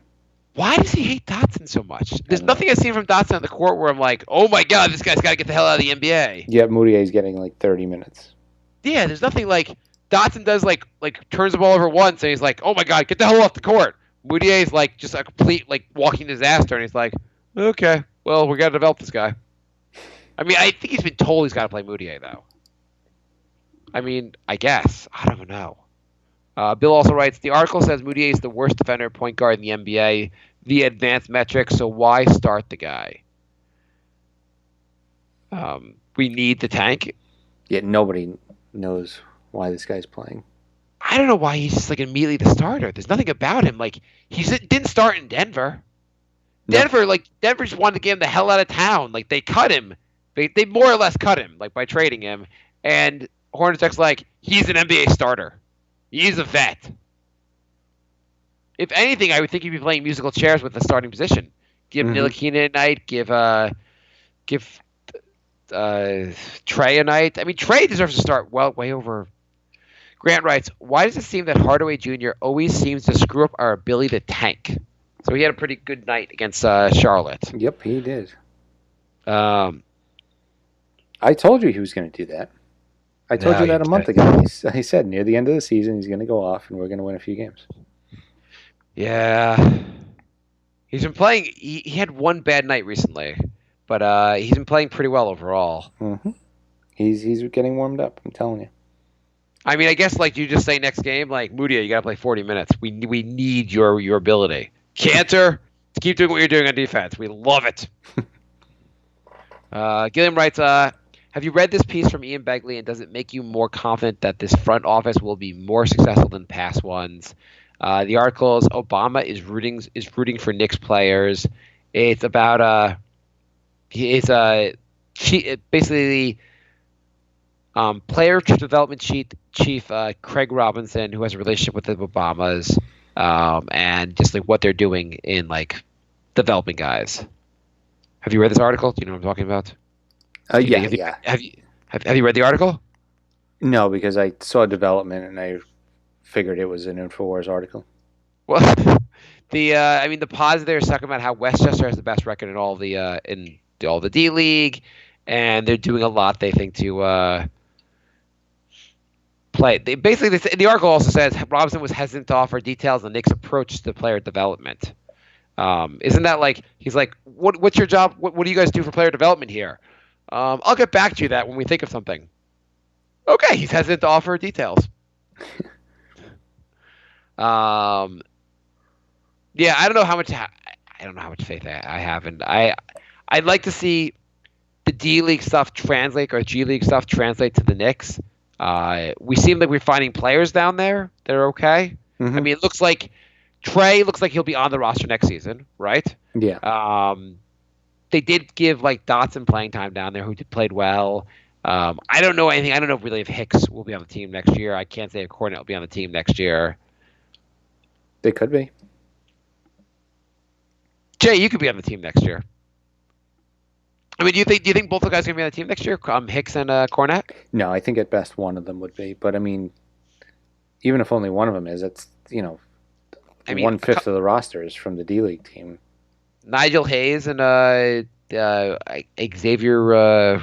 Why does he hate Dotson so much? There's nothing I've seen from Dotson on the court where I'm like, oh my god, this guy's got to get the hell out of the NBA. Yeah, Moutier's getting like 30 minutes. Yeah, there's nothing like Dotson does like turns the ball over once and he's like, oh my god, get the hell off the court. Moutier's like just a complete like walking disaster and he's like, okay, well we got to develop this guy. I mean, I think he's been told he's got to play Moutier though. I mean, I guess I don't know. Bill also writes, the article says Moutier is the worst defender point guard in the NBA via advanced metrics, so why start the guy? We need the tank. Yet nobody knows why this guy's playing. I don't know why he's just like immediately the starter. There's nothing about him. Like, he didn't start in Denver. Denver just wanted to get him the hell out of town. Like, they cut him. They more or less cut him, like, by trading him. And Hornacek's like, he's an NBA starter. He's a vet. If anything, I would think he'd be playing musical chairs with the starting position. Give Ntilikina a night. Give Trey a night. I mean, Trey deserves to start way over. Grant writes, why does it seem that Hardaway Jr. always seems to screw up our ability to tank? So he had a pretty good night against Charlotte. Yep, he did. I told you he was going to do that. I told you that a month ago. He said near the end of the season he's going to go off and we're going to win a few games. Yeah. He's been playing. He had one bad night recently, but he's been playing pretty well overall. Mm-hmm. He's getting warmed up, I'm telling you. I mean, I guess like you just say next game, like Moutier, you got to play 40 minutes. We need your ability. Cantor, to keep doing what you're doing on defense. We love it. Gilliam writes, have you read this piece from Ian Begley, and does it make you more confident that this front office will be more successful than past ones? The article is Obama is rooting for Knicks players. It's about basically player development chief Craig Robinson, who has a relationship with the Obamas, and just like what they're doing in like developing guys. Have you read this article? Do you know what I'm talking about? Yeah. Have you read the article? No, because I saw development and I figured it was an InfoWars article. Well, the positive is talking about how Westchester has the best record in all the D League, and they're doing a lot. They think to play. The article also says Robinson was hesitant to offer details on the Knicks' approach to player development. Isn't that like he's like, what's your job? What do you guys do for player development here? I'll get back to you that when we think of something. Okay, he's hesitant to offer details. Yeah, I don't know how much faith I have, and I'd like to see the D League stuff translate or G League stuff translate to the Knicks. We seem like we're finding players down there that are okay. Mm-hmm. I mean, it looks like Trey looks like he'll be on the roster next season, right? Yeah. They did give like Dotson playing time down there, who played well. I don't know anything. I don't know really if Hicks will be on the team next year. I can't say if Cornette will be on the team next year. They could be. Jay, you could be on the team next year. I mean, do you think both the guys are going to be on the team next year? Hicks and Cornette? No, I think at best one of them would be. But I mean, even if only one of them is, that's 1/5 of the roster is from the D League team. Nigel Hayes and Xavier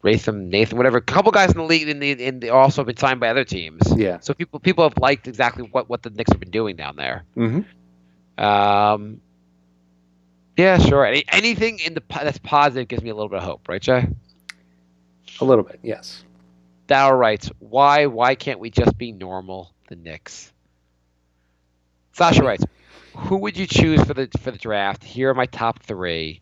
Nathan, whatever. A couple guys in the league also been signed by other teams. Yeah. So people have liked exactly what the Knicks have been doing down there. Mm-hmm. Yeah, sure. Anything that's positive gives me a little bit of hope, right, Jay? A little bit, yes. Dow writes, why can't we just be normal, the Knicks? Sasha writes, who would you choose for the draft? Here are my top 3.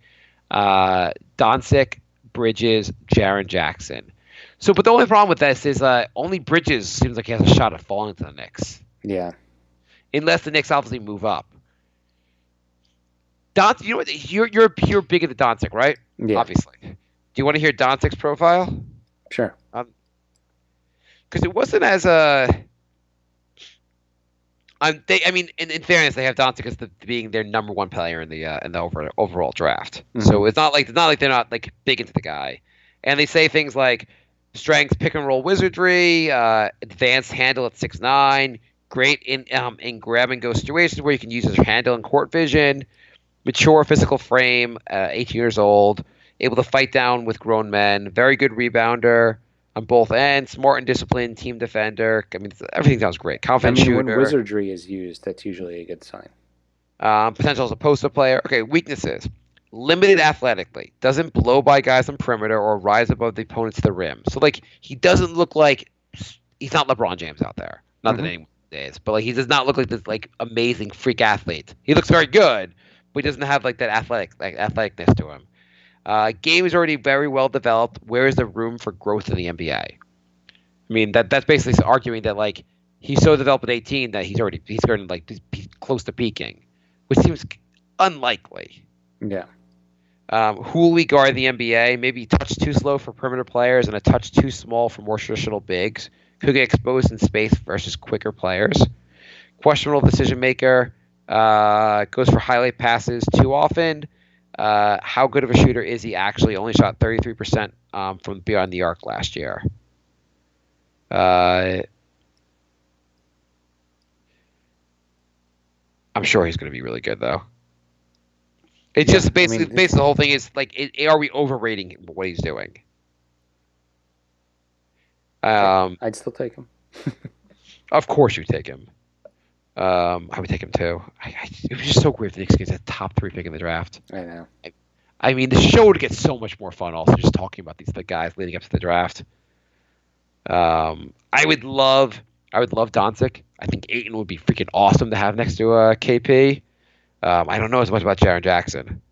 Doncic, Bridges, Jaren Jackson. So, but the only problem with this is only Bridges seems like he has a shot at falling to the Knicks. Yeah. Unless the Knicks obviously move up. Don, you know what? You're big into Doncic, right? Yeah. Obviously. Do you want to hear Doncic's profile? Sure. Because it wasn't as in fairness, they have Doncic as being their number one player in the overall draft. Mm-hmm. So it's not like they're not like big into the guy, and they say things like strength, pick and roll wizardry, advanced handle at 6'9", great in grab and go situations where you can use his handle and court vision, mature physical frame, 18 years old, able to fight down with grown men, very good rebounder on both ends, smart and disciplined, team defender. I mean, everything sounds great. Confident shooter. When wizardry is used, that's usually a good sign. Potential as a poster player. Okay, weaknesses. Limited athletically. Doesn't blow by guys on perimeter or rise above the opponents to the rim. So, like, he doesn't look like... He's not LeBron James out there. Not that anyone is. But, like, he does not look like this, like, amazing freak athlete. He looks very good, but he doesn't have, like, that athleticness to him. Game is already very well developed. Where is the room for growth in the NBA? I mean, that's basically arguing that, like, he's so developed at 18 that he's going to, like, be close to peaking, which seems unlikely. Yeah. Who will we guard the NBA? Maybe a touch too slow for perimeter players and a touch too small for more traditional bigs. Could get exposed in space versus quicker players. Questionable decision maker. Goes for highlight passes too often. How good of a shooter is he actually? Only shot 33% from beyond the arc last year. I'm sure he's going to be really good, though. It's just basically the whole thing is like, are we overrating what he's doing? I'd still take him. Of course, you take him. I would take him too. It was just so weird. The Knicks gets a top 3 pick in the draft. I know. I mean, the show would get so much more fun. Also, just talking about the guys leading up to the draft. I would love Doncic. I think Ayton would be freaking awesome to have next to KP. I don't know as much about Jaren Jackson.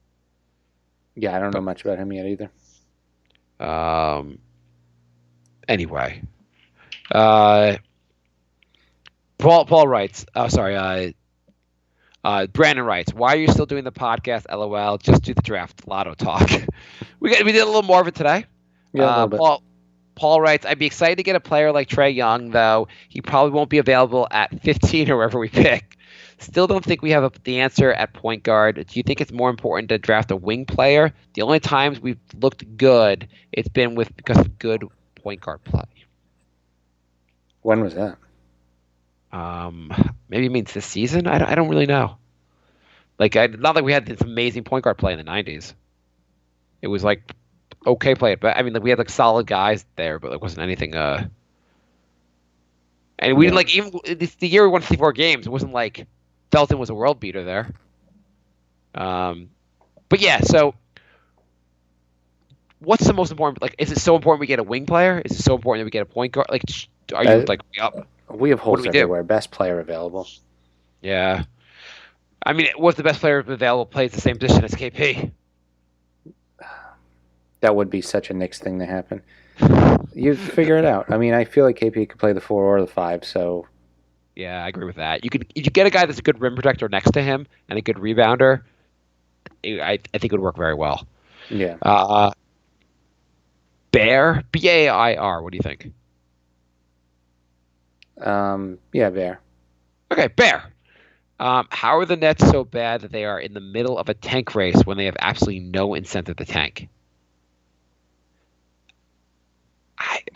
Yeah, I don't know much about him yet either. Anyway, Paul writes. Brandon writes. Why are you still doing the podcast? LOL. Just do the draft lotto talk. we did a little more of it today. Yeah, a little bit. Paul writes, I'd be excited to get a player like Trae Young, though. He probably won't be available at 15 or wherever we pick. Still don't think we have the answer at point guard. Do you think it's more important to draft a wing player? The only times we've looked good, it's been because of good point guard play. When was that? Maybe it means this season? I don't really know. Like, not like we had this amazing point guard play in the 90s. It was like okay play, but I mean, like, we had like solid guys there, but it wasn't anything. And we didn't like even the year we won 54 games. It wasn't like Felton was a world beater there. But yeah, so what's the most important? Like, is it so important we get a wing player? Is it so important that we get a point guard? Like, are you like up? We have holes everywhere. Best player available. Yeah. I mean, what's the best player available plays the same position as KP? That would be such a Knicks thing to happen. You figure it out. I mean, I feel like KP could play the 4 or the 5, so... Yeah, I agree with that. You get a guy that's a good rim protector next to him and a good rebounder, I think it would work very well. Yeah. Bear? B-A-I-R. What do you think? Yeah, Bear. Okay, Bear. How are the Nets so bad that they are in the middle of a tank race when they have absolutely no incentive to tank?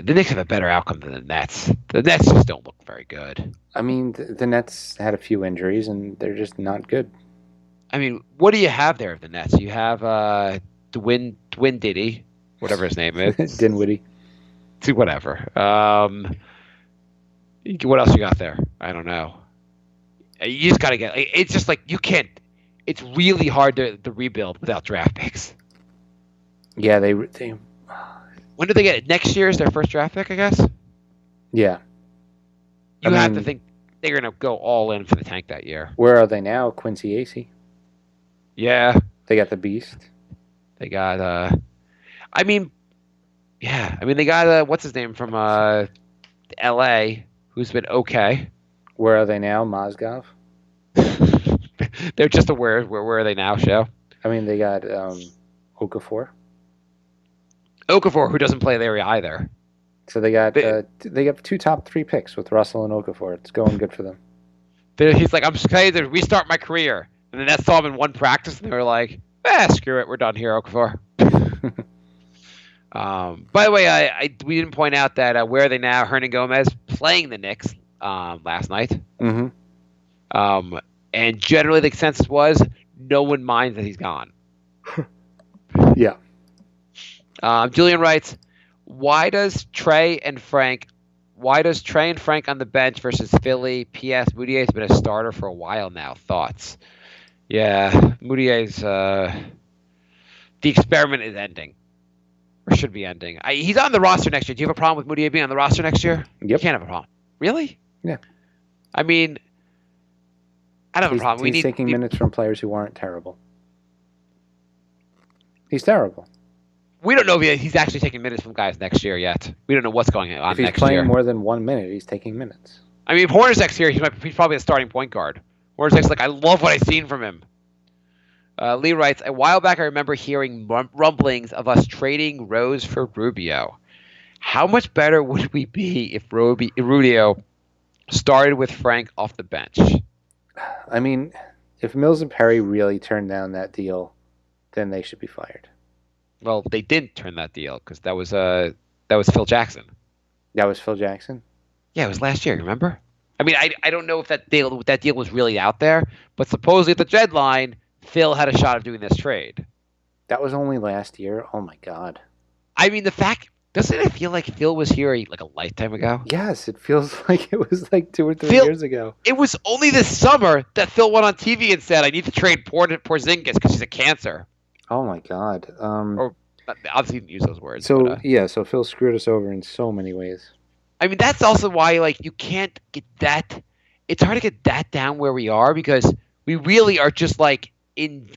The Knicks have a better outcome than the Nets. The Nets just don't look very good. I mean, the Nets had a few injuries, and they're just not good. I mean, what do you have there of the Nets? You have Dwin Diddy, whatever his name is. Dinwiddie. Whatever. What else you got there? I don't know. You just got to get... It's just like, you can't... It's really hard to rebuild without draft picks. Yeah, they when do they get it? Next year is their first draft pick, I guess? Yeah. You have to think they're going to go all in for the tank that year. Where are they now? Quincy Acey. Yeah. They got the Beast. They got... I mean, Yeah, I mean they got what's his name from L.A. who's been okay. Where are they now, Mozgov? They're just aware. Where are they now? Show. I mean, they got Okafor. Okafor, who doesn't play there either. So they got 2 top 3 picks with Russell and Okafor. It's going good for them. He's like, I'm excited to restart my career, and then that's all in one practice, and they were like, screw it, we're done here, Okafor. By the way, we didn't point out that where are they now? Hernan Gomez playing the Knicks last night. Mm-hmm. And generally the consensus was no one minds that he's gone. Yeah. Julian writes, why does Trey and Frank on the bench versus Philly? P.S. Moutier has been a starter for a while now. Thoughts? Yeah, Moutier's the experiment is ending. Or should be ending. He's on the roster next year. Do you have a problem with Moutier being on the roster next year? Yep. You can't have a problem. Really? Yeah. I mean, I don't have a problem. He's taking minutes from players who aren't terrible. He's terrible. We don't know if he's actually taking minutes from guys next year yet. We don't know what's going on next year. If he's playing more than 1 minute, he's taking minutes. I mean, if Hornacek's here, he's probably a starting point guard. Hornacek's like, I love what I've seen from him. Lee writes, a while back I remember hearing rumblings of us trading Rose for Rubio. How much better would we be if Rubio started with Frank off the bench? I mean, if Mills and Perry really turned down that deal, then they should be fired. Well, they didn't turn that deal because that was Phil Jackson. That was Phil Jackson? Yeah, it was last year, remember? I mean, I don't know if that deal was really out there, but supposedly at the deadline, Phil had a shot of doing this trade. That was only last year? Oh, my God. I mean, doesn't it feel like Phil was here like a lifetime ago? Yes, it feels like it was like 2 or 3 years ago. It was only this summer that Phil went on TV and said, I need to trade Porzingis because he's a cancer. Oh, my God. Or obviously he didn't use those words. So, so Phil screwed us over in so many ways. I mean, that's also why, like, you can't get that. It's hard to get that down where we are because we really are just, like, in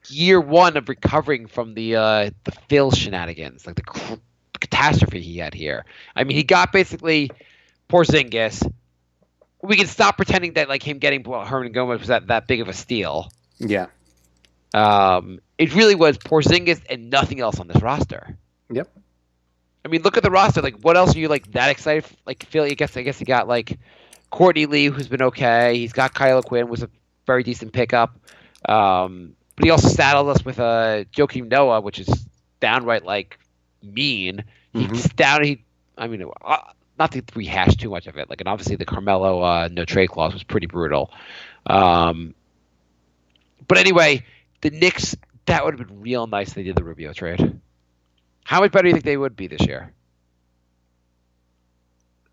year 1 of recovering from the Phil shenanigans, like the catastrophe he had here. I mean, he got basically Porzingis. We can stop pretending that, like, him getting Hernan Gomez was that big of a steal. Yeah. It really was Porzingis and nothing else on this roster. Yep. I mean, look at the roster. Like, what else are you like that excited? Like, Phil, I guess he got like Courtney Lee, who's been okay. He's got Kylo Quinn, was a very decent pickup. But he also saddled us with Joakim Noah, which is downright like mean. I mean, not to rehash too much of it. Like, and obviously the Carmelo no trade clause was pretty brutal. But anyway, the Knicks, that would have been real nice if they did the Rubio trade. How much better do you think they would be this year?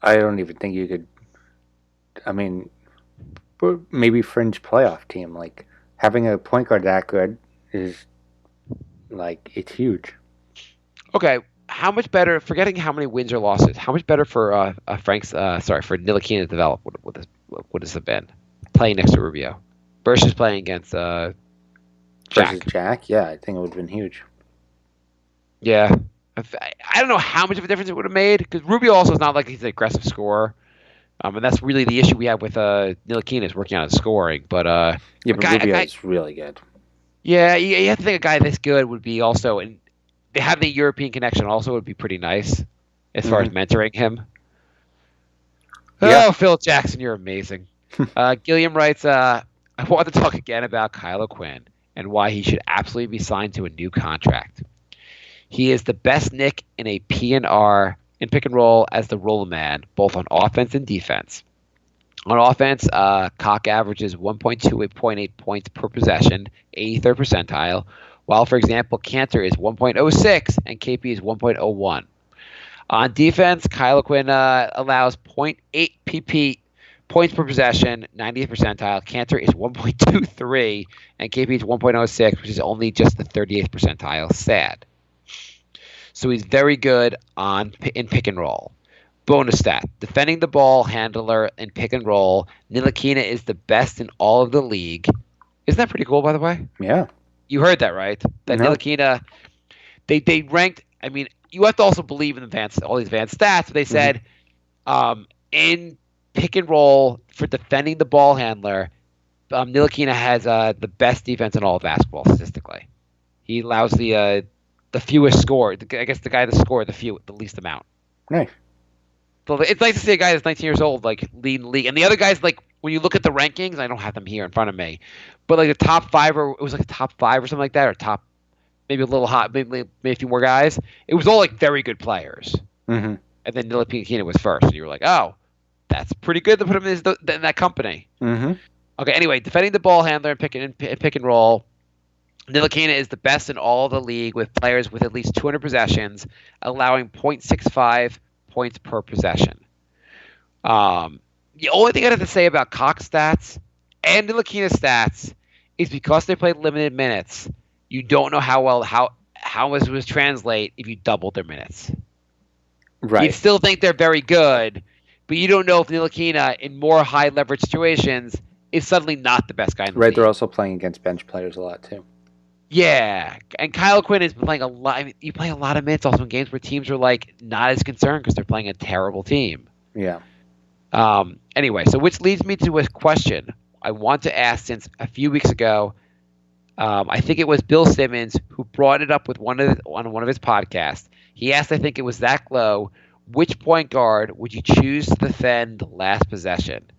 I don't even think you could. I mean, maybe fringe playoff team. Like, having a point guard that good is, like, it's huge. Okay, how much better, forgetting how many wins or losses, how much better for for Ntilikina to develop would this have been? Playing next to Rubio versus playing against Jack. Versus Jack? Yeah, I think it would have been huge. Yeah. I don't know how much of a difference it would have made because Rubio also is not like he's an aggressive scorer. And that's really the issue we have with Ntilikina is working on his scoring. But Rubio is really good. Yeah, you have to think a guy this good would be also, and they have the European connection also would be pretty nice as far as mentoring him. Yeah. Oh, Phil Jackson, you're amazing. Gilliam writes, I want to talk again about Kylo Quinn and why he should absolutely be signed to a new contract. He is the best Knick in a P&R in pick and roll as the roller man, both on offense and defense. On offense, Cock averages 1.28 points per possession, 83rd percentile, while, for example, Cantor is 1.06 and KP is 1.01. On defense, Kylo Quinn allows 0.8 PP points per possession, 90th percentile. Cantor is 1.23 and KP is 1.06, which is only just the 38th percentile. Sad. So he's very good in pick and roll. Bonus stat: defending the ball handler in pick and roll, Ntilikina is the best in all of the league. Isn't that pretty cool, by the way? Yeah. You heard that, right? That Ntilikina, they ranked. I mean, you have to also believe in all these advanced stats. They said in pick and roll for defending the ball handler, Ntilikina has the best defense in all of basketball statistically. He allows the fewest score. I guess the guy that scored the least amount. Nice. So it's nice to see a guy that's 19 years old like leading the league. And the other guys, like when you look at the rankings, I don't have them here in front of me, but like the top 5 it was like a top 5 or something like that, or top maybe a little hot, maybe a few more guys. It was all like very good players. Mm-hmm. And then Ntilikina was first. And you were like, oh, that's pretty good to put him in that company. Mm-hmm. Okay. Anyway, defending the ball handler and pick and roll. Ntilikina is the best in all of the league with players with at least 200 possessions, allowing 0.65 points per possession. The only thing I have to say about Cox stats and Ntilikina stats is because they played limited minutes, you don't know how much it would translate if you doubled their minutes. Right. You still think they're very good, but you don't know if Ntilikina in more high leverage situations is suddenly not the best guy in the league. They're also playing against bench players a lot too. Yeah, and Kyle Quinn has been playing a lot. I mean, you play a lot of minutes also in games where teams are like not as concerned because they're playing a terrible team. Yeah. Anyway, so which leads me to a question I want to ask since a few weeks ago. I think it was Bill Simmons who brought it up with on one of his podcasts. He asked, I think it was Zach Lowe, which point guard would you choose to defend the last possession?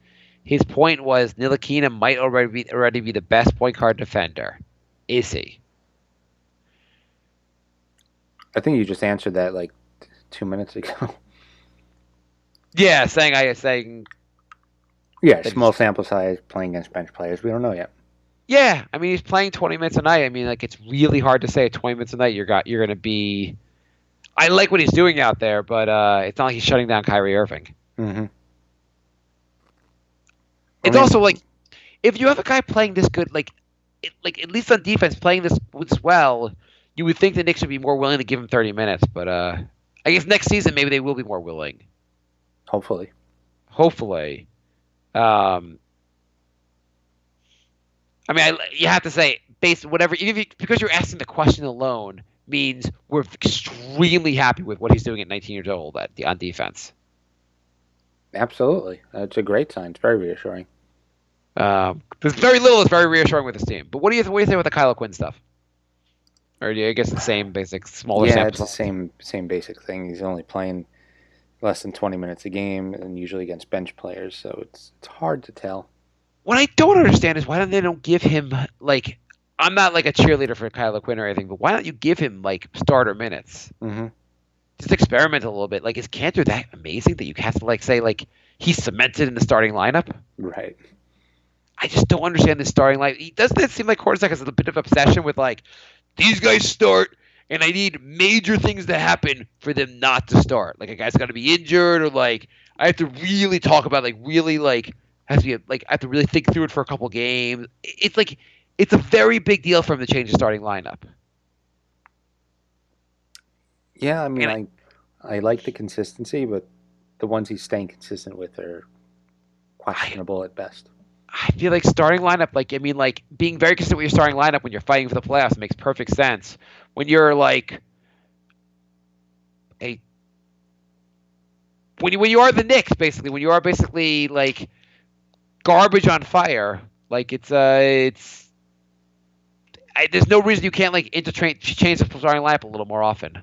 His point was Ntilikina might already be the best point guard defender. Is he? I think you just answered that like 2 minutes ago. Yeah, saying Yeah, small sample size, playing against bench players. We don't know yet. Yeah, I mean he's playing 20 minutes a night. I mean, like it's really hard to say at 20 minutes a night you're going to be. I like what he's doing out there, but it's not like he's shutting down Kyrie Irving. Mm-hmm. It's also like if you have a guy playing this good, like at least on defense playing this well, you would think the Knicks would be more willing to give him 30 minutes. But I guess next season maybe they will be more willing. Hopefully. I mean, you have to say, based whatever, because you're asking the question alone means we're extremely happy with what he's doing at 19 years old on defense. Absolutely, it's a great sign. It's very reassuring. There's very little that's very reassuring with this team. But what do you think about the Kyle Quinn stuff? Or do you, I guess the same basic smaller sample? Yeah, it's the same basic thing. He's only playing less than 20 minutes a game, and usually against bench players, so it's hard to tell. What I don't understand is why they don't give him, like, I'm not like a cheerleader for Kyle Quinn or anything, but why don't you give him like starter minutes? Mm-hmm. Just experiment a little bit. Like, is Cantor that amazing that you have to like say like he's cemented in the starting lineup? Right. I just don't understand this starting lineup. Doesn't it seem like Hornacek has a bit of obsession with like these guys start, and I need major things to happen for them not to start. Like a guy's got to be injured, or like I have to really talk about like really like has to be like I have to really think through it for a couple games. It's like it's a very big deal for him to change the starting lineup. Yeah, I mean, I like the consistency, but the ones he's staying consistent with are questionable at best. I feel like starting lineup, like I mean, like being very consistent with your starting lineup when you're fighting for the playoffs makes perfect sense. When you're like when you are the Knicks, basically, when you are basically like garbage on fire, like there's no reason you can't like change the starting lineup a little more often.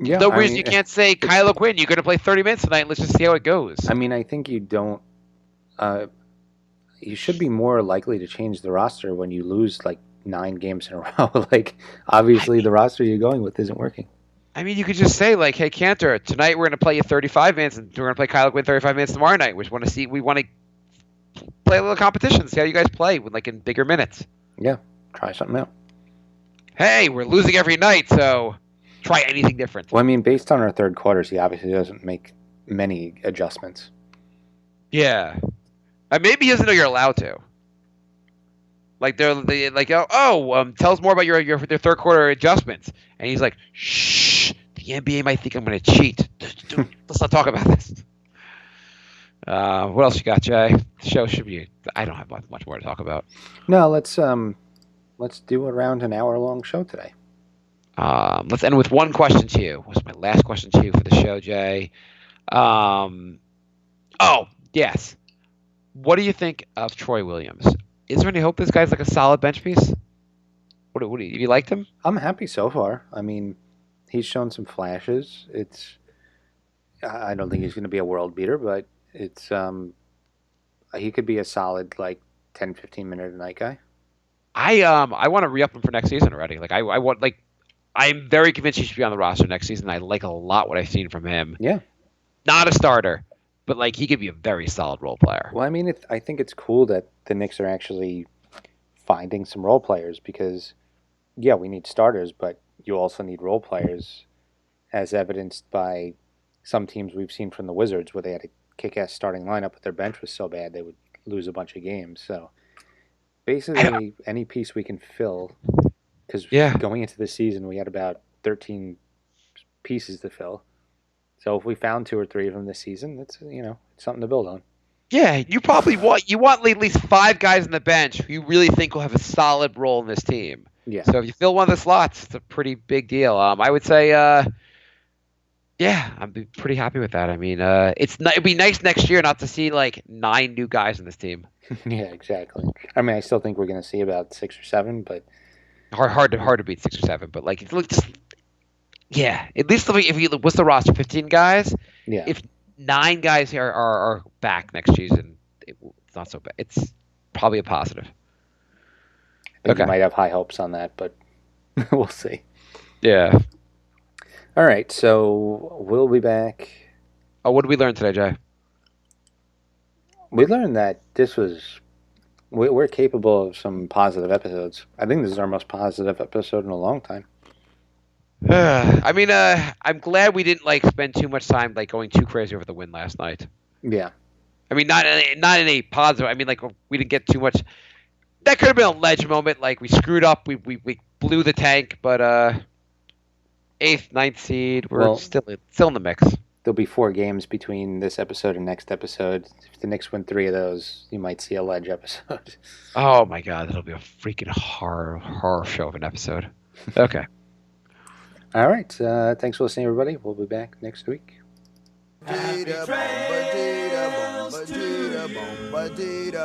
Yeah, no reason you can't say, Kyle Quinn, you're going to play 30 minutes tonight. Let's just see how it goes. I mean, I think you don't. You should be more likely to change the roster when you lose like 9 games in a row. Like, obviously, the roster you're going with isn't working. I mean, you could just say, like, hey, Cantor, tonight we're going to play you 35 minutes, and we're going to play Kyle Quinn 35 minutes tomorrow night. We want to play a little competition, see how you guys play with like in bigger minutes. Yeah, try something out. Hey, we're losing every night, so try anything different. Well, I mean, based on our third quarters, he obviously doesn't make many adjustments. Yeah. Maybe he doesn't know you're allowed to. Like, tell us more about your third quarter adjustments. And he's like, shh, the NBA might think I'm going to cheat. Let's not talk about this. What else you got, Jay? The show should be, I don't have much more to talk about. No, let's do around an hour-long show today. Let's end with one question to you. What's my last question to you for the show, Jay? Oh, yes. What do you think of Troy Williams? Is there any hope this guy's like a solid bench piece? What do you liked him? I'm happy so far. I mean, he's shown some flashes. I don't think he's going to be a world beater, but he could be a solid like 10, 15 minute a night guy. I want to re-up him for next season already. Like I want like I'm very convinced he should be on the roster next season. I like a lot what I've seen from him. Yeah. Not a starter, but like he could be a very solid role player. Well, I mean, I think it's cool that the Knicks are actually finding some role players because, yeah, we need starters, but you also need role players, as evidenced by some teams we've seen from the Wizards where they had a kick-ass starting lineup, but their bench was so bad they would lose a bunch of games. So basically, any piece we can fill, because going into the season we had about 13 pieces to fill. So if we found 2 or 3 of them this season, it's something to build on. Yeah, you probably want at least 5 guys on the bench who you really think will have a solid role in this team. Yeah. So if you fill one of the slots, it's a pretty big deal. I would say, I'd be pretty happy with that. I mean, it'd be nice next year not to see like 9 new guys in this team. Yeah, exactly. I mean, I still think we're going to see about 6 or 7, but hard to beat 6 or 7. But like, at least if you what's the roster? 15 guys. Yeah. If 9 guys here are back next season, it's not so bad. It's probably a positive. I think you might have high hopes on that, but we'll see. Yeah. All right, so we'll be back. Oh, what did we learn today, Jay? We learned that we're capable of some positive episodes. I think this is our most positive episode in a long time. I mean, I'm glad we didn't like spend too much time like going too crazy over the win last night. Yeah. I mean, not in a positive. I mean, like we didn't get too much. That could have been a ledge moment. Like we screwed up. We blew the tank. But 8th, 9th seed. We're still in the mix. There'll be 4 games between this episode and next episode. If the Knicks win 3 of those, you might see a ledge episode. Oh my God, that'll be a freaking horror show of an episode. Okay. All right. Thanks for listening, everybody. We'll be back next week. Happy trails to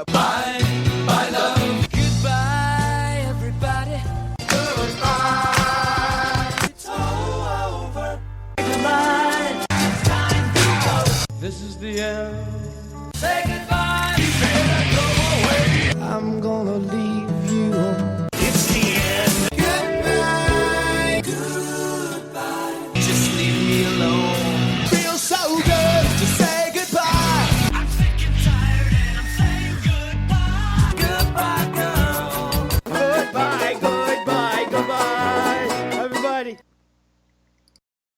Bye, love. Goodbye, everybody. Goodbye.